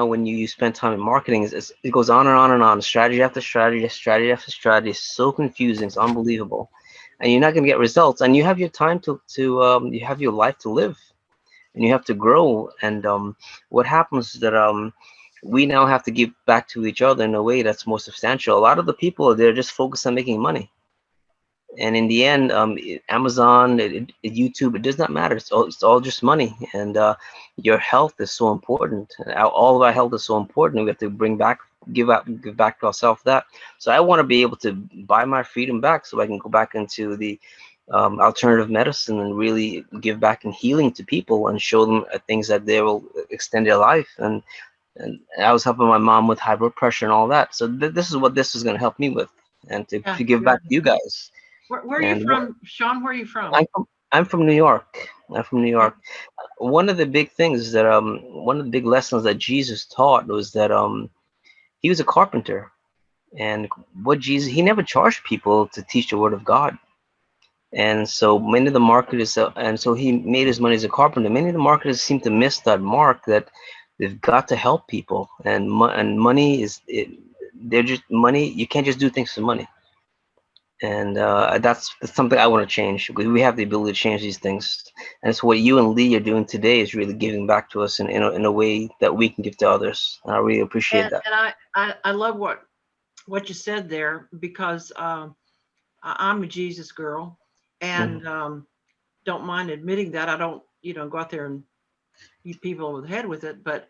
when you spend time in marketing, it goes on and on and on, strategy after strategy, strategy after strategy. It's so confusing, it's unbelievable, and you're not going to get results. And you have your time to you have your life to live, and you have to grow. And what happens is that we now have to give back to each other in a way that's more substantial. A lot of the people, they're just focused on making money. And in the end, Amazon, YouTube, it does not matter. It's all just money. And your health is so important. All of our health is so important. We have to give back to ourselves that. So I want to be able to buy my freedom back, so I can go back into the alternative medicine and really give back in healing to people and show them things that they will extend their life. And I was helping my mom with high blood pressure and all that. So this is what this is going to help me with, and to give back to you guys. Where are you from, Sean? Where are you from? I'm from New York. I'm from New York. One of the big things that one of the big lessons that Jesus taught was that he was a carpenter, and he never charged people to teach the word of God. And so many of the marketers, and so he made his money as a carpenter. Many of the marketers seem to miss that mark, that they've got to help people, and money they're just money. You can't just do things for money. And that's something I want to change, because we have the ability to change these things. And it's what you and Lee are doing today, is really giving back to us in a way that we can give to others. And I really appreciate that. And I love what you said there, because I'm a Jesus girl, and don't mind admitting that. I don't go out there and people over the head with it, but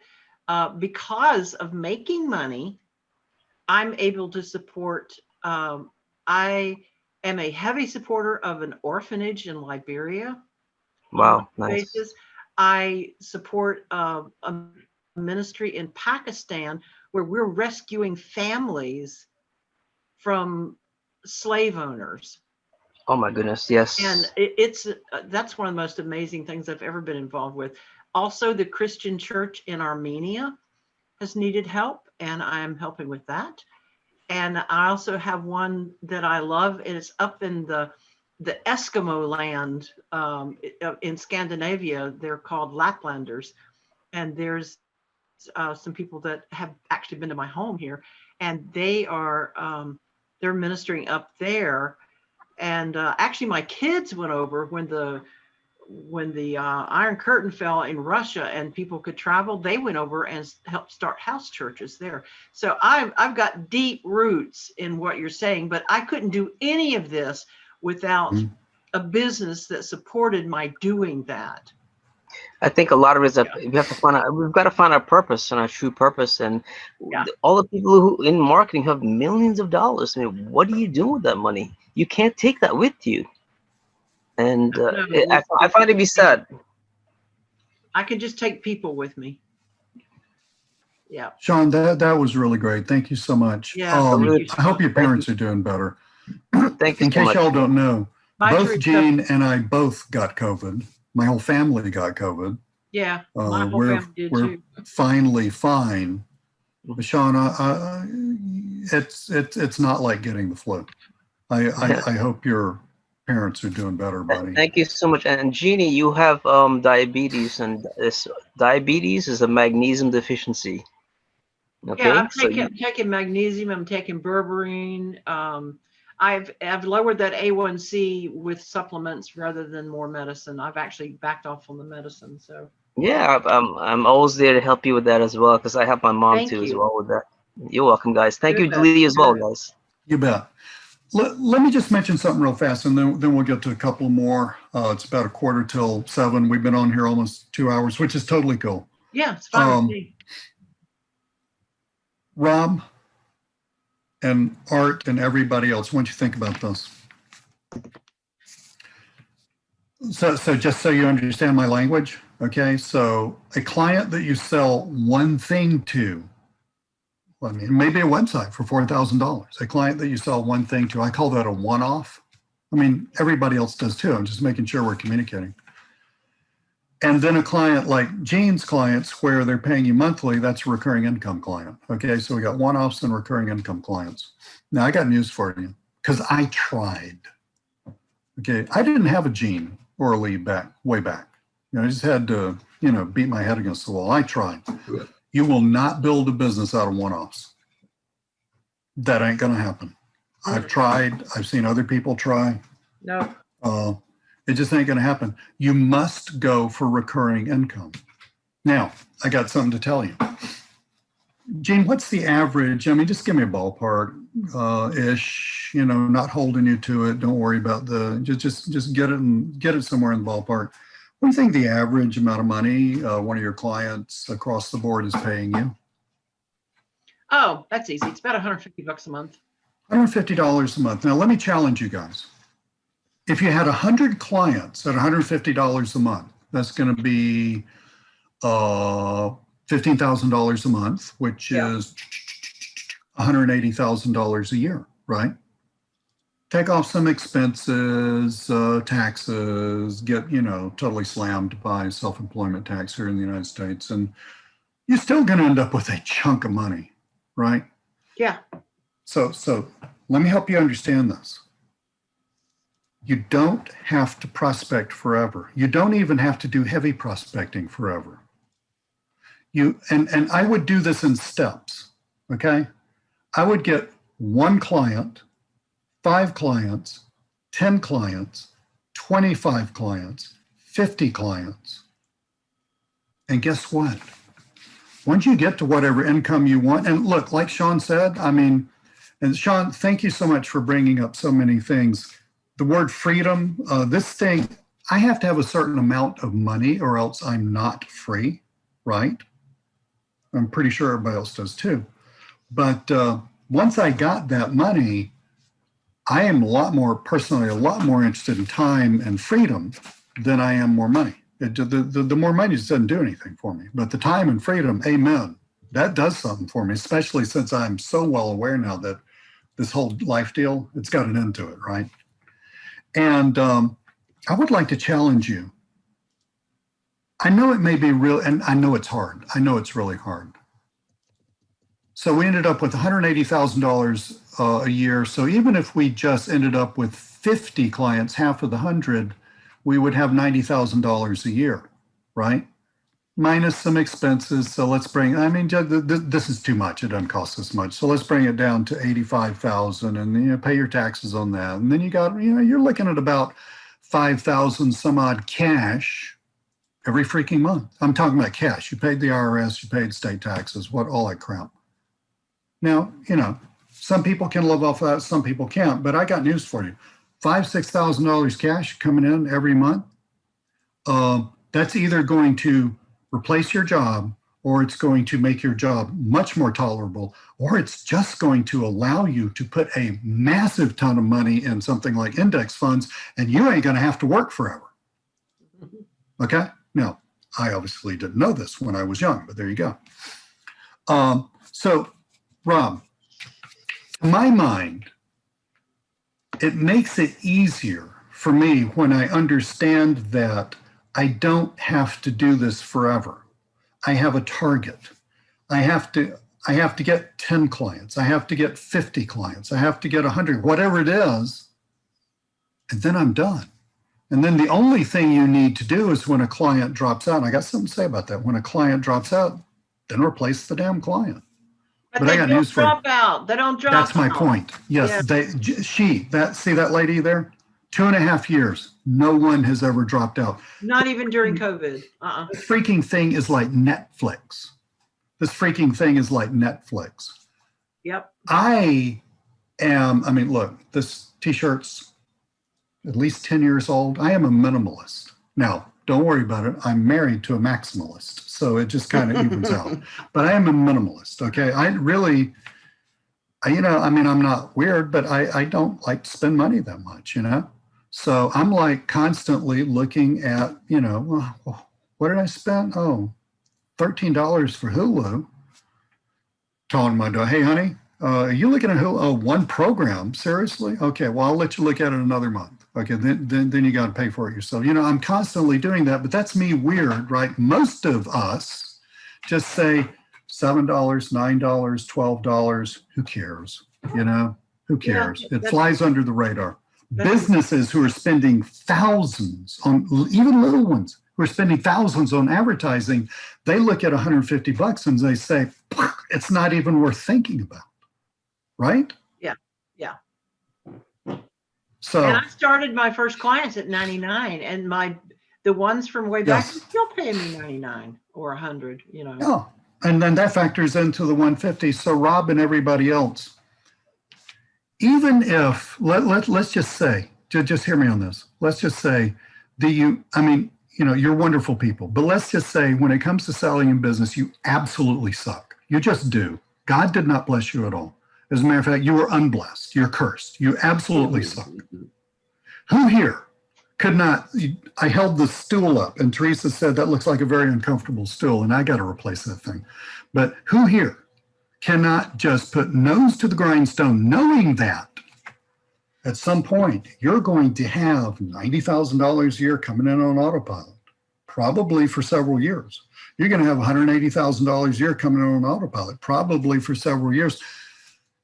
because of making money, I'm able to support, I am a heavy supporter of an orphanage in Liberia. Wow, nice. Basis. I support a ministry in Pakistan where we're rescuing families from slave owners. Oh my goodness, yes. And that's one of the most amazing things I've ever been involved with. Also, the Christian church in Armenia has needed help, and I'm helping with that. And I also have one that I love, and it's up in the Eskimo land in Scandinavia. They're called Laplanders, and there's some people that have actually been to my home here, and they are they're ministering up there. And actually, my kids went over when the Iron Curtain fell in Russia and people could travel. They went over and helped start house churches there. So I've got deep roots in what you're saying, but I couldn't do any of this without a business that supported my doing that. I think a lot of it is that we've got to find our purpose and our true purpose. And all the people who in marketing have millions of dollars. I mean, what do you do with that money? You can't take that with you. And I find it to be sad. I could just take people with me. Yeah. Sean, that was really great. Thank you so much. Yeah, I hope your parents are doing better. Thank you. In case y'all don't know, both Jeanne Teresa. and I both got COVID. My whole family got COVID. Yeah, my whole family did we're too. finally fine. But Sean, it's not like getting the flu. I hope your parents are doing better, buddy. Thank you so much. And Jeannie, you have diabetes, and diabetes is a magnesium deficiency. Okay. Yeah, I'm taking magnesium. I'm taking berberine. I've lowered that A1C with supplements rather than more medicine. I've actually backed off on the medicine. So yeah, I'm always there to help you with that as well, because I help my mom Thank too you. as well with that. You're welcome, guys. Thank you, Good. Lee, as well, guys. You bet. Let me just mention something real fast, and then we'll get to a couple more. It's about 7:15. We've been on here almost 2 hours, which is totally cool. yeah, it's fine with me. Rob and Art and everybody else, what do you think about this? So just so you understand my language, okay? So a client that you sell one thing to, I mean, maybe a website for $4,000. A client that you sell one thing to, I call that a one-off. I mean, everybody else does too. I'm just making sure we're communicating. And then a client like Jeanne's clients, where they're paying you monthly, that's a recurring income client. Okay, so we got one-offs and recurring income clients. Now I got news for you, because I tried. Okay, I didn't have a Jeanne or a Lee way back. You know, I just had to, beat my head against the wall. I tried. You will not build a business out of one-offs. That ain't going to happen. I've tried. I've seen other people try. No. It just ain't going to happen. You must go for recurring income. Now, I got something to tell you. Jeanne, what's the average? I mean, just give me a ballpark ish, not holding you to it. Don't worry about just get it somewhere in the ballpark. What do you think the average amount of money one of your clients across the board is paying you? Oh, that's easy. It's about $150 a month. $150 a month. Now, let me challenge you guys. If you had 100 clients at $150 a month, that's going to be $15,000 a month, which is $180,000 a year, right? Take off some expenses, taxes, get, totally slammed by self-employment tax here in the United States. And you're still going to end up with a chunk of money, right? Yeah. So let me help you understand this. You don't have to prospect forever. You don't even have to do heavy prospecting forever. And I would do this in steps, okay? I would get 1 client, 5 clients, 10 clients, 25 clients, 50 clients. And guess what? Once you get to whatever income you want, and look, like Sean said, and Sean, thank you so much for bringing up so many things. The word freedom, this thing, I have to have a certain amount of money or else I'm not free. right? I'm pretty sure everybody else does too. But once I got that money, I am a lot more interested in time and freedom than I am more money. The more money just doesn't do anything for me. But the time and freedom, amen, that does something for me, especially since I'm so well aware now that this whole life deal, it's got an end to it, right? And I would like to challenge you. I know it may be real, and I know it's hard. I know it's really hard. So we ended up with $180,000 a year. So even if we just ended up with 50 clients, half of the 100, we would have $90,000 a year, right? Minus some expenses. So let's bring, I mean, this is too much. It doesn't cost us much. So let's bring it down to 85,000 and then pay your taxes on that. And then you got, you're looking at about 5,000 some odd cash every freaking month. I'm talking about cash. You paid the IRS, you paid state taxes, all that crap. Now, some people can live off that, some people can't, but I got news for you. $5,000, $6,000 cash coming in every month. That's either going to replace your job, or it's going to make your job much more tolerable, or it's just going to allow you to put a massive ton of money in something like index funds, and you ain't going to have to work forever. Okay? Now, I obviously didn't know this when I was young, but there you go. So, Rob, in my mind, it makes it easier for me when I understand that I don't have to do this forever. I have a target. I have to get 10 clients. I have to get 50 clients. I have to get 100, whatever it is, and then I'm done. And then the only thing you need to do is when a client drops out, and I got something to say about that. When a client drops out, then replace the damn client. But I got news for you. They don't drop out. They don't drop out. That's my point. Yes, yeah. See that lady there? 2.5 years. No one has ever dropped out. Not even during COVID. This freaking thing is like Netflix. Yep. Look, this t-shirt's at least 10 years old. I am a minimalist. Now, don't worry about it. I'm married to a maximalist, so it just kind of evens out. But I am a minimalist, okay? I'm not weird, but I don't like to spend money that much, So I'm like constantly looking at, what did I spend? Oh, $13 for Hulu. Telling my daughter, hey, honey, are you looking at Hulu? Oh, one program? Seriously? Okay, well, I'll let you look at it another month. Okay, then you got to pay for it yourself. I'm constantly doing that, but that's me weird, right? Most of us just say $7, $9, $12. Who cares? Who cares? It flies under the radar. Businesses who are spending thousands on, even little ones who are spending thousands on advertising, they look at $150 and they say, it's not even worth thinking about, right? Yeah. So, and I started my first clients at 99, and the ones from way back are still paying me 99 or 100, Yeah, and then that factors into the 150. So Rob and everybody else, even if let's just say, just hear me on this. Let's just say you're wonderful people, but let's just say when it comes to selling in business, you absolutely suck. You just do. God did not bless you at all. As a matter of fact, you were unblessed. You're cursed. You absolutely suck. Who here could not? I held the stool up, and Teresa said that looks like a very uncomfortable stool, and I got to replace that thing. But who here cannot just put nose to the grindstone, knowing that at some point you're going to have $90,000 a year coming in on autopilot, probably for several years. You're going to have $180,000 a year coming in on autopilot, probably for several years.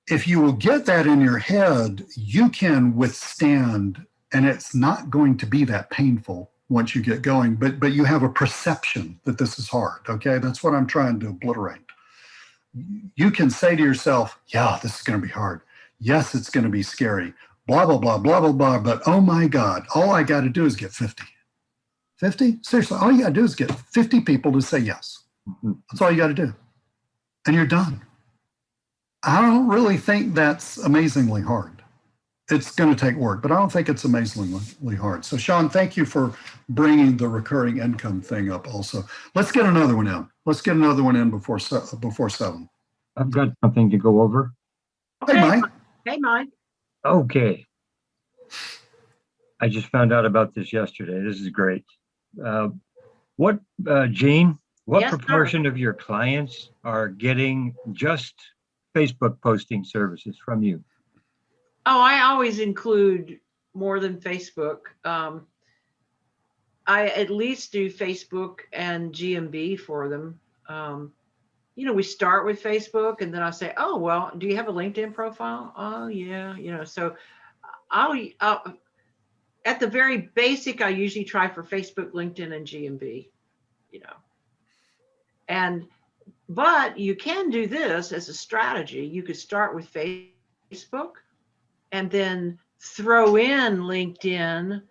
If you will get that in your head, you can withstand, and it's not going to be that painful once you get going, but you have a perception that this is hard, okay? That's what I'm trying to obliterate. You can say to yourself, yeah, this is going to be hard. Yes, it's going to be scary, blah, blah, blah, blah, blah, blah, but oh my God, all I got to do is get 50. 50? Seriously, all you got to do is get 50 people to say yes. That's all you got to do. And you're done. I don't really think that's amazingly hard. it's going to take work, but I don't think it's amazingly hard. So Sean, thank you for bringing the recurring income thing up also. Let's get another one in. Let's get another one in before 7. I've got something to go over. Okay. Hey, Mike. Hey, Mike. Okay. I just found out about this yesterday. This is great. Jeanne, what Yes, sir. proportion of your clients are getting just Facebook posting services from you? Oh, I always include more than Facebook. I at least do Facebook and GMB for them. We start with Facebook and then I say, oh, well, do you have a LinkedIn profile? Oh, yeah. So I'll at the very basic, I usually try for Facebook, LinkedIn, and GMB, but you can do this as a strategy. You could start with Facebook and then throw in LinkedIn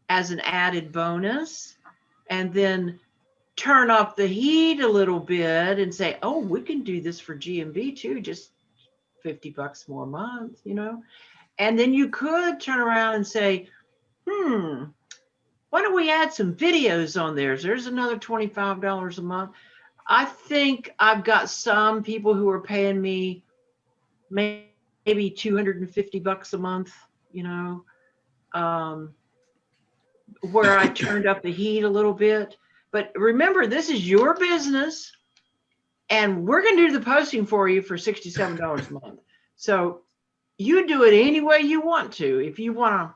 as an added bonus, and then turn up the heat a little bit and say, oh, we can do this for GMB too, just $50 more a month, And then you could turn around and say, why don't we add some videos on there? There's another $25 a month. I think I've got some people who are paying me maybe $250 a month, where I turned up the heat a little bit. But remember, this is your business, and we're going to do the posting for you for $67 a month. So you do it any way you want to. If you want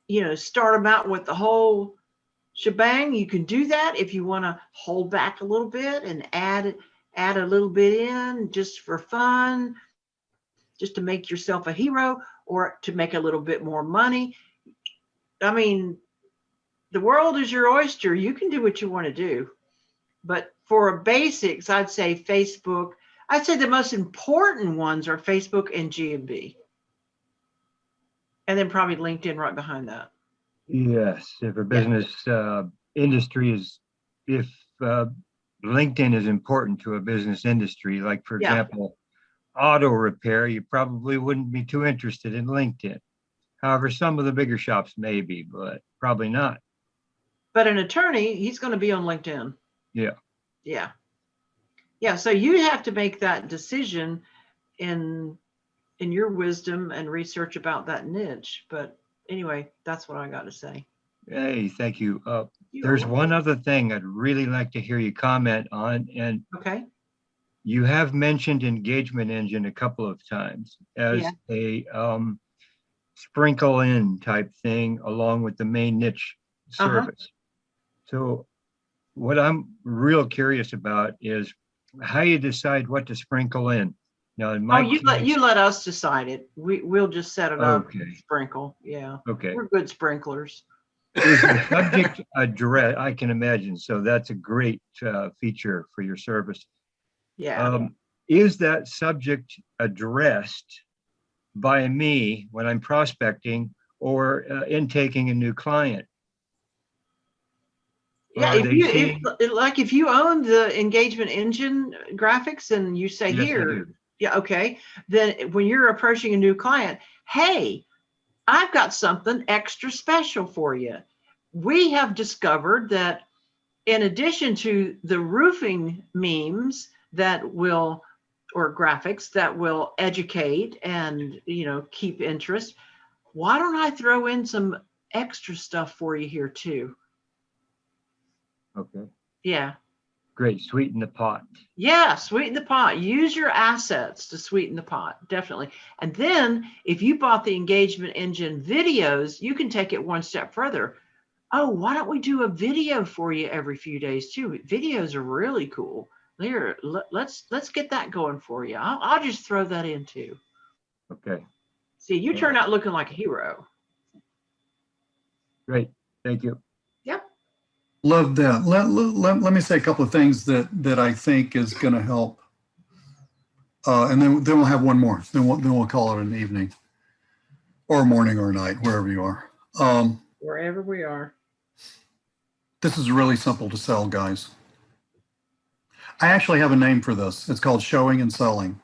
to, start them out with the whole shebang, you can do that. If you want to hold back a little bit and add a little bit in just for fun, just to make yourself a hero or to make a little bit more money. I mean, the world is your oyster. You can do what you want to do. But for basics, I'd say Facebook. I'd say the most important ones are Facebook and GMB. And then probably LinkedIn right behind that. Yes, if a business industry is, if LinkedIn is important to a business industry, like for example, auto repair, you probably wouldn't be too interested in LinkedIn. However, some of the bigger shops may be, but probably not. But an attorney, he's going to be on LinkedIn. Yeah. So you have to make that decision in your wisdom and research about that niche. But anyway, that's what I got to say. Hey, thank you. There's one other thing I'd really like to hear you comment on. And okay, you have mentioned Engagement Engine a couple of times as a sprinkle in type thing along with the main niche service. So what I'm real curious about is how you decide what to sprinkle in. Now, in my you let us decide it. We'll just set it up. Okay. Sprinkle. Yeah. Okay. We're good sprinklers. Is the subject address? I can imagine. So that's a great feature for your service. Yeah. Is that subject addressed by me when I'm prospecting or intaking a new client? Yeah, if you own the Engagement Engine graphics and you say here, okay, then when you're approaching a new client, hey, I've got something extra special for you. We have discovered that in addition to the roofing memes or graphics that will educate and keep interest, why don't I throw in some extra stuff for you here too? Okay. Yeah. Great. Sweeten the pot. Yeah, sweeten the pot. Use your assets to sweeten the pot, definitely. And then if you bought the Engagement Engine videos, you can take it one step further. Oh, why don't we do a video for you every few days too? Videos are really cool. There, let's get that going for you. I'll just throw that in too. Okay. See, you turn out looking like a hero. Great. Thank you. Yep. Love that. Let me say a couple of things that I think is going to help. And then we'll have one more. Then we'll call it an evening or morning or night, wherever you are. Wherever we are. This is really simple to sell, guys. I actually have a name for this. It's called showing and selling.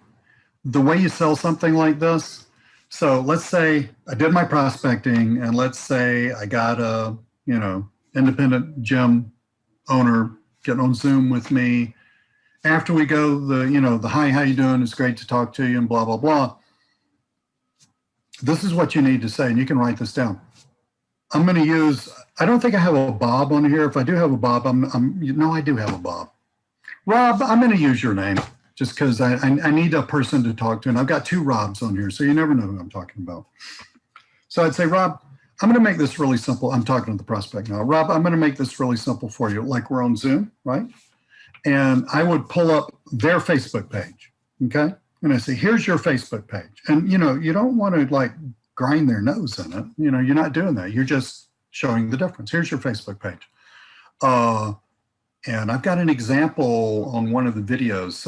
The way you sell something like this, So let's say I did my prospecting, and let's say I got a, independent gym owner getting on Zoom with me. After we go, the hi, how you doing? It's great to talk to you, and blah, blah, blah. This is what you need to say, and you can write this down. I'm going to use, I don't think I have a Bob on here. If I do have a Bob, I do have a Bob. Rob, I'm going to use your name just because I need a person to talk to. And I've got 2 Robs on here, so you never know who I'm talking about. So I'd say, Rob, I'm going to make this really simple. I'm talking to the prospect now. Rob, I'm going to make this really simple for you. Like we're on Zoom, right? And I would pull up their Facebook page, okay? And I say, here's your Facebook page. And, you don't want to like grind their nose in it. You're not doing that. You're just showing the difference. Here's your Facebook page. And I've got an example on one of the videos,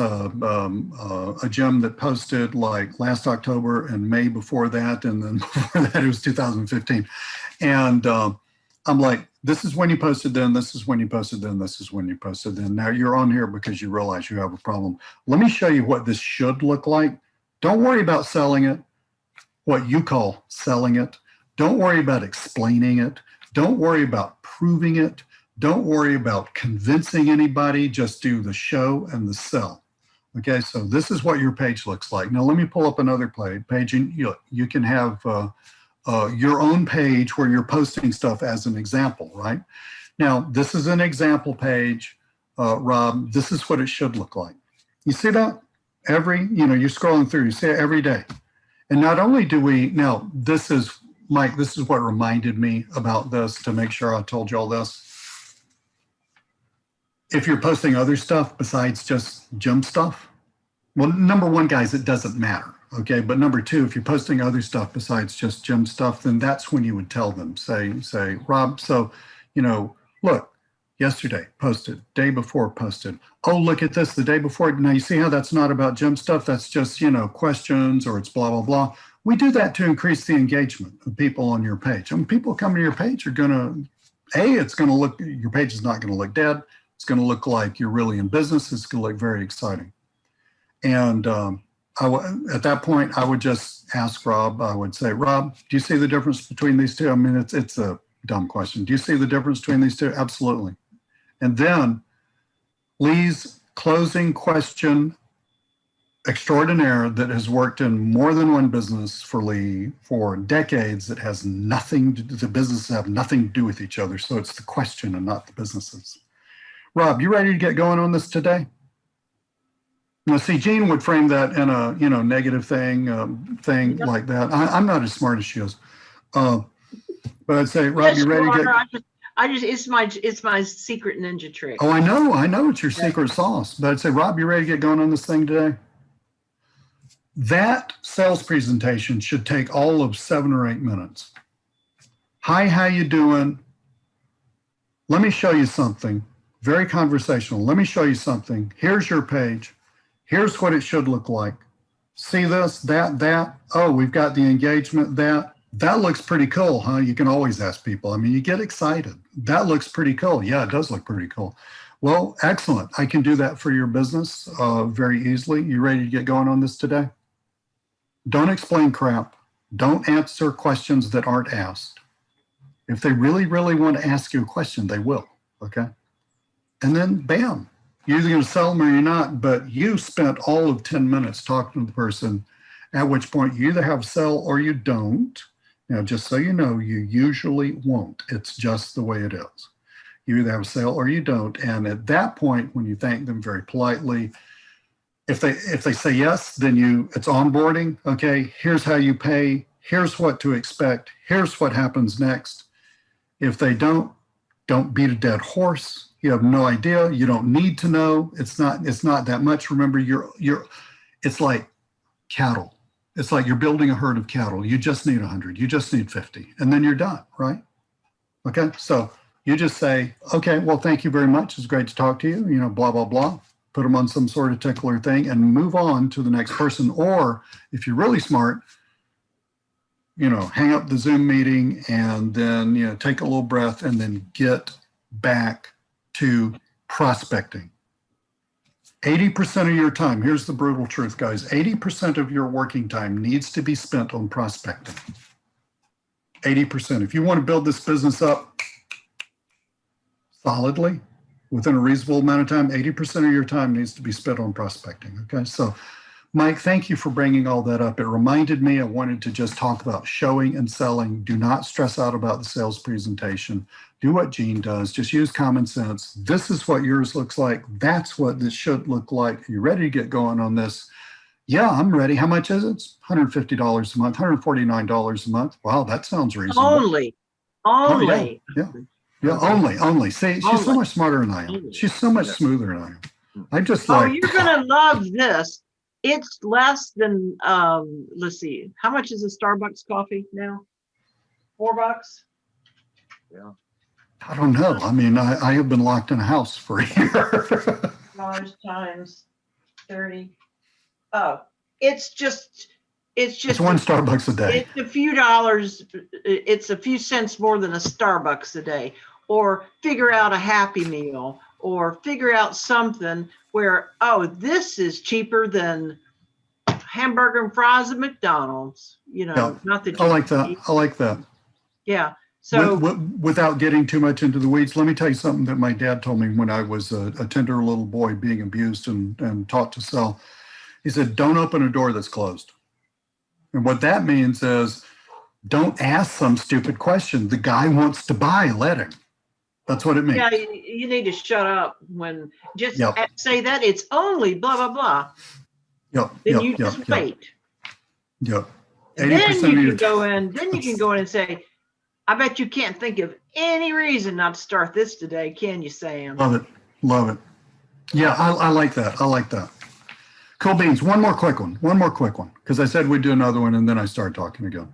a gym that posted like last October and May before that. And then before that, it was 2015. And I'm like, this is when you posted then, this is when you posted then, this is when you posted then. Now you're on here because you realize you have a problem. Let me show you what this should look like. Don't worry about selling it, what you call selling it. Don't worry about explaining it. Don't worry about proving it. Don't worry about convincing anybody. Just do the show and the sell. Okay, so this is what your page looks like. Now let me pull up another page, and you can have your own page where you're posting stuff as an example, right? Now, this is an example page, Rob. This is what it should look like. You see that? You're scrolling through, you see it every day. And not only do we, now this is, Mike, this is what reminded me about this to make sure I told you all this. If you're posting other stuff besides just gym stuff, well, number one, guys, it doesn't matter. Okay, but number 2, if you're posting other stuff besides just gym stuff, then that's when you would tell them, say, Rob, so, look, yesterday posted, day before posted. Oh, look at this, the day before. Now you see how that's not about gym stuff. That's just, questions, or it's blah, blah, blah. We do that to increase the engagement of people on your page. When people come to your page, you're going to, your page is not going to look dead. It's going to look like you're really in business. It's going to look very exciting. And, at that point, I would just ask Rob, I would say, Rob, do you see the difference between these two? I mean, it's a dumb question. Do you see the difference between these two? Absolutely. And then Lee's closing question extraordinaire that has worked in more than one business for Lee for decades, that has nothing to do, the businesses have nothing to do with each other. So it's the question and not the businesses. Rob, you ready to get going on this today? Now, see, Jeanne would frame that in a negative thing like that. I'm not as smart as she is, but I'd say, Rob, yes, you ready to get? It's my secret ninja trick. Oh, I know it's your secret sauce. But I'd say, Rob, you ready to get going on this thing today? That sales presentation should take all of 7 or 8 minutes. Hi, how you doing? Let me show you something. Very conversational. Let me show you something. Here's your page. Here's what it should look like. See this, that. Oh, we've got the engagement, that. That looks pretty cool, huh? You can always ask people. I mean, you get excited. That looks pretty cool. Yeah, it does look pretty cool. Well, excellent. I can do that for your business very easily. You ready to get going on this today? Don't explain crap. Don't answer questions that aren't asked. If they really, really want to ask you a question, they will, okay? And then bam. You're either going to sell them or you're not, but you spent all of 10 minutes talking to the person, at which point you either have a sell or you don't. Now, just so you know, you usually won't. It's just the way it is. You either have a sale or you don't. And at that point, when you thank them very politely, if they say yes, then it's onboarding. Okay, here's how you pay. Here's what to expect. Here's what happens next. If they don't beat a dead horse. You have no idea. You don't need to know. It's not that much. Remember, it's like cattle. It's like you're building a herd of cattle. You just need 100. You just need 50. And then you're done, right? Okay. So you just say, okay, well, thank you very much. It's great to talk to you. Blah, blah, blah. Put them on some sort of tickler thing and move on to the next person. Or if you're really smart, hang up the Zoom meeting and then, take a little breath and then get back to prospecting. 80% of your time, here's the brutal truth, guys. 80% of your working time needs to be spent on prospecting. 80%. If you want to build this business up solidly within a reasonable amount of time, 80% of your time needs to be spent on prospecting. Okay. So, Mike, thank you for bringing all that up. It reminded me I wanted to just talk about showing and selling. Do not stress out about the sales presentation. Do what Jeanne does. Just use common sense. This is what yours looks like. That's what this should look like. Are you ready to get going on this? Yeah, I'm ready. How much is it? It's $150 a month, $149 a month. Wow, that sounds reasonable. Only. Oh, yeah, only. See, she's so Only. much smarter than I am. She's so much smoother than I am. I just Oh, like. you're gonna love this. It's less than let's see, how much is a Starbucks coffee now? $4? Yeah. I don't know. I mean, I have been locked in a house for a year. Dollars times 30. Oh, it's one Starbucks a day. It's a few dollars. It's a few cents more than a Starbucks a day. Or figure out a Happy Meal, or figure out something where, oh, this is cheaper than hamburger and fries at McDonald's. You know, Yeah, not that I you like that. eat. I like that. Yeah. So without getting too much into the weeds, let me tell you something that my dad told me when I was a tender little boy being abused and taught to sell. He said, don't open a door that's closed. And what that means is don't ask some stupid question. The guy wants to buy, let him. That's what it means. yeah, you need to shut up when just Yep. say that it's only blah, blah, blah. Yep. Then Yep. you Yep. just Yep. wait. Yep. And then 80% you of can your go in, and say, I bet you can't think of any reason not to start this today, can you, Sam? Love it. Love it. Yeah, I like that. I like that. Cool beans. One more quick one. Because I said we'd do another one and then I started talking again.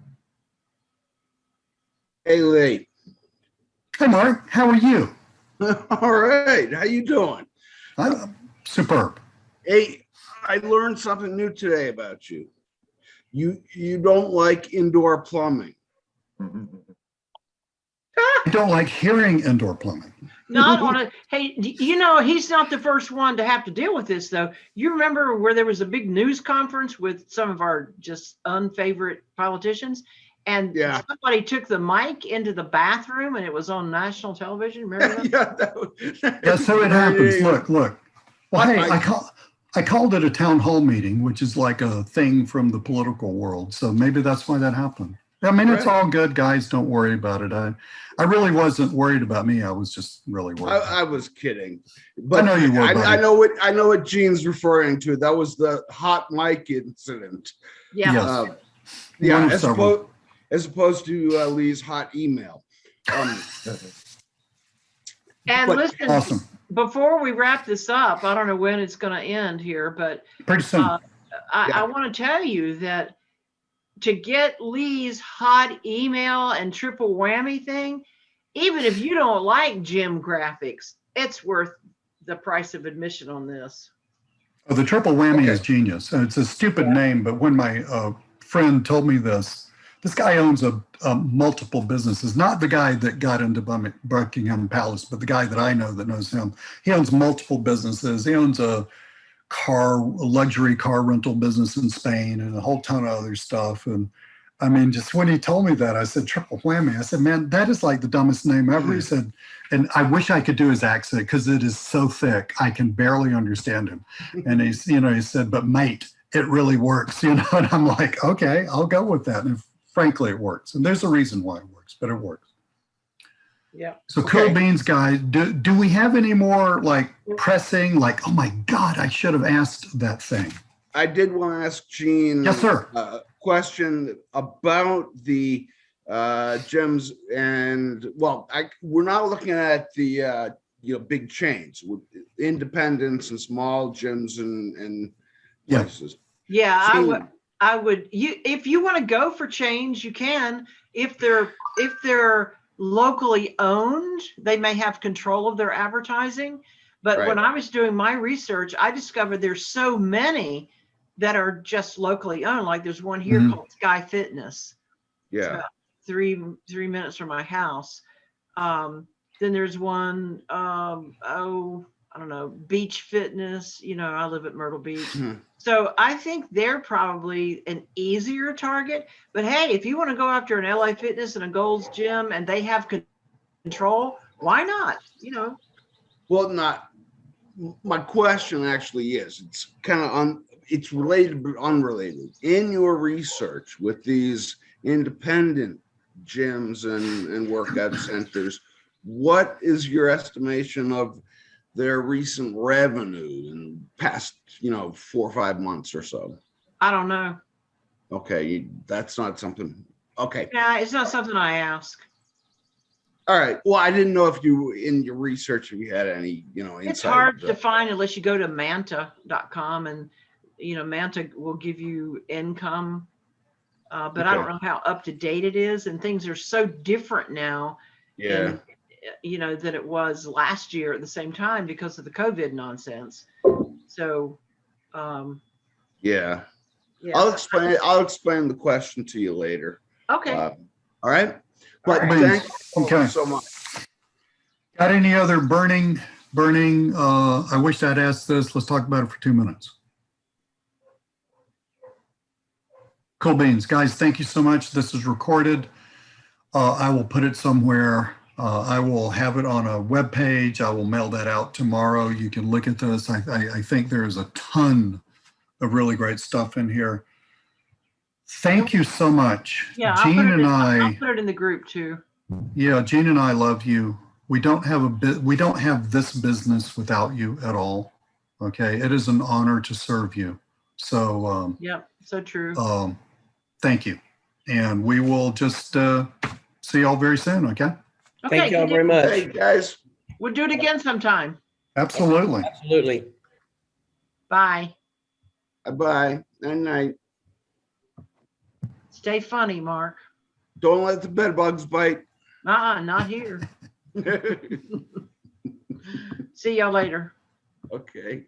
Hey, Lee. Hey, Mark. How are you? All right. How you doing? I'm superb. Hey, I learned something new today about you. You don't like indoor plumbing. I don't like hearing indoor plumbing. Not on a, hey, you know, he's not the first one to have to deal with this, though. You remember where there was a big news conference with some of our just unfavorite politicians, and Yeah. somebody took the mic into the bathroom and it was on national television. Remember that? Yeah, so it happens. Look. Well, hey, I called it a town hall meeting, which is like a thing from the political world. So maybe that's why that happened. I mean, it's all good, guys. Don't worry about it. I really wasn't worried about me. I was just really worried. I was kidding, but I know you were. I know what Jeanne's referring to. That was the hot mic incident. Yeah. Yes. As opposed to Lee's hot email. And but- listen, Awesome. before we wrap this up, I don't know when it's going to end here, but Pretty soon. I want to tell you that to get Lee's hot email and triple whammy thing, even if you don't like gym graphics, it's worth the price of admission on this. Oh, the triple whammy is genius. And it's a stupid name, but when my friend told me this guy owns a multiple businesses, not the guy that got into Buckingham Palace, but the guy that I know that knows him. He owns multiple businesses. He owns a luxury car rental business in Spain and a whole ton of other stuff. And I mean, just when he told me that, I said, triple whammy. I said, man, that is like the dumbest name ever. He said, and I wish I could do his accent because it is so thick. I can barely understand him. And he said, but mate, it really works, and I'm like, okay, I'll go with that. And frankly, it works. And there's a reason why it works, but it works. Yeah. So cool beans, guys. Do we have any more like pressing, like, oh my God, I should have asked that thing? I did want to ask Jeanne Yes, sir. a question about the gyms, and we're not looking at the big chains, with independents and small gyms and places. Yeah, Jeanne, I would. If you want to go for change, you can. If they're locally owned, they may have control of their advertising. But when I was doing my research, I discovered there's so many that are just locally owned. Like there's one here called Sky Fitness. Yeah. It's about three minutes from my house. Then there's one, don't know, beach fitness. You know, I live at Myrtle Beach. Mhm. So I think they're probably an easier target. But hey, if you want to go after an LA Fitness and a Gold's Gym and they have control, why not? You know. Well, my question actually is, it's kind of it's related but unrelated. In your research with these independent gyms and workout centers, what is your estimation of their recent revenue in past, 4 or 5 months or so? I don't know. Okay, that's not something. Okay. Yeah, it's not something I ask. All right. Well, I didn't know if you, in your research, if you had any, insight. It's hard to find unless you go to manta.com and, Manta will give you income. But I don't know how up to date it is. And things are so different now. Yeah. Than it was last year at the same time because of the COVID nonsense. So, yeah. yeah. I'll explain the question to you later. Okay. All right. But All right. thank you Okay. so much. Got any other burning, I wish I'd asked this. Let's talk about it for 2 minutes. Cool beans. Guys, thank you so much. This is recorded. I will put it somewhere. I will have it on a web page. I will mail that out tomorrow. You can look at this. I think there is a ton of really great stuff in here. Thank you so much. Yeah, Jeanne and I'll put it in the group too. Yeah, Jeanne and I love you. We don't have this business without you at all. Okay, it is an honor to serve you. So yep, so true. Thank you, and we will just see y'all very soon. Okay. Thank y'all very much. Hey guys. We'll do it again sometime. Absolutely. Absolutely. Bye. Bye. Night night. Stay funny, Mark. Don't let the bed bugs bite. Not here. See y'all later. Okay.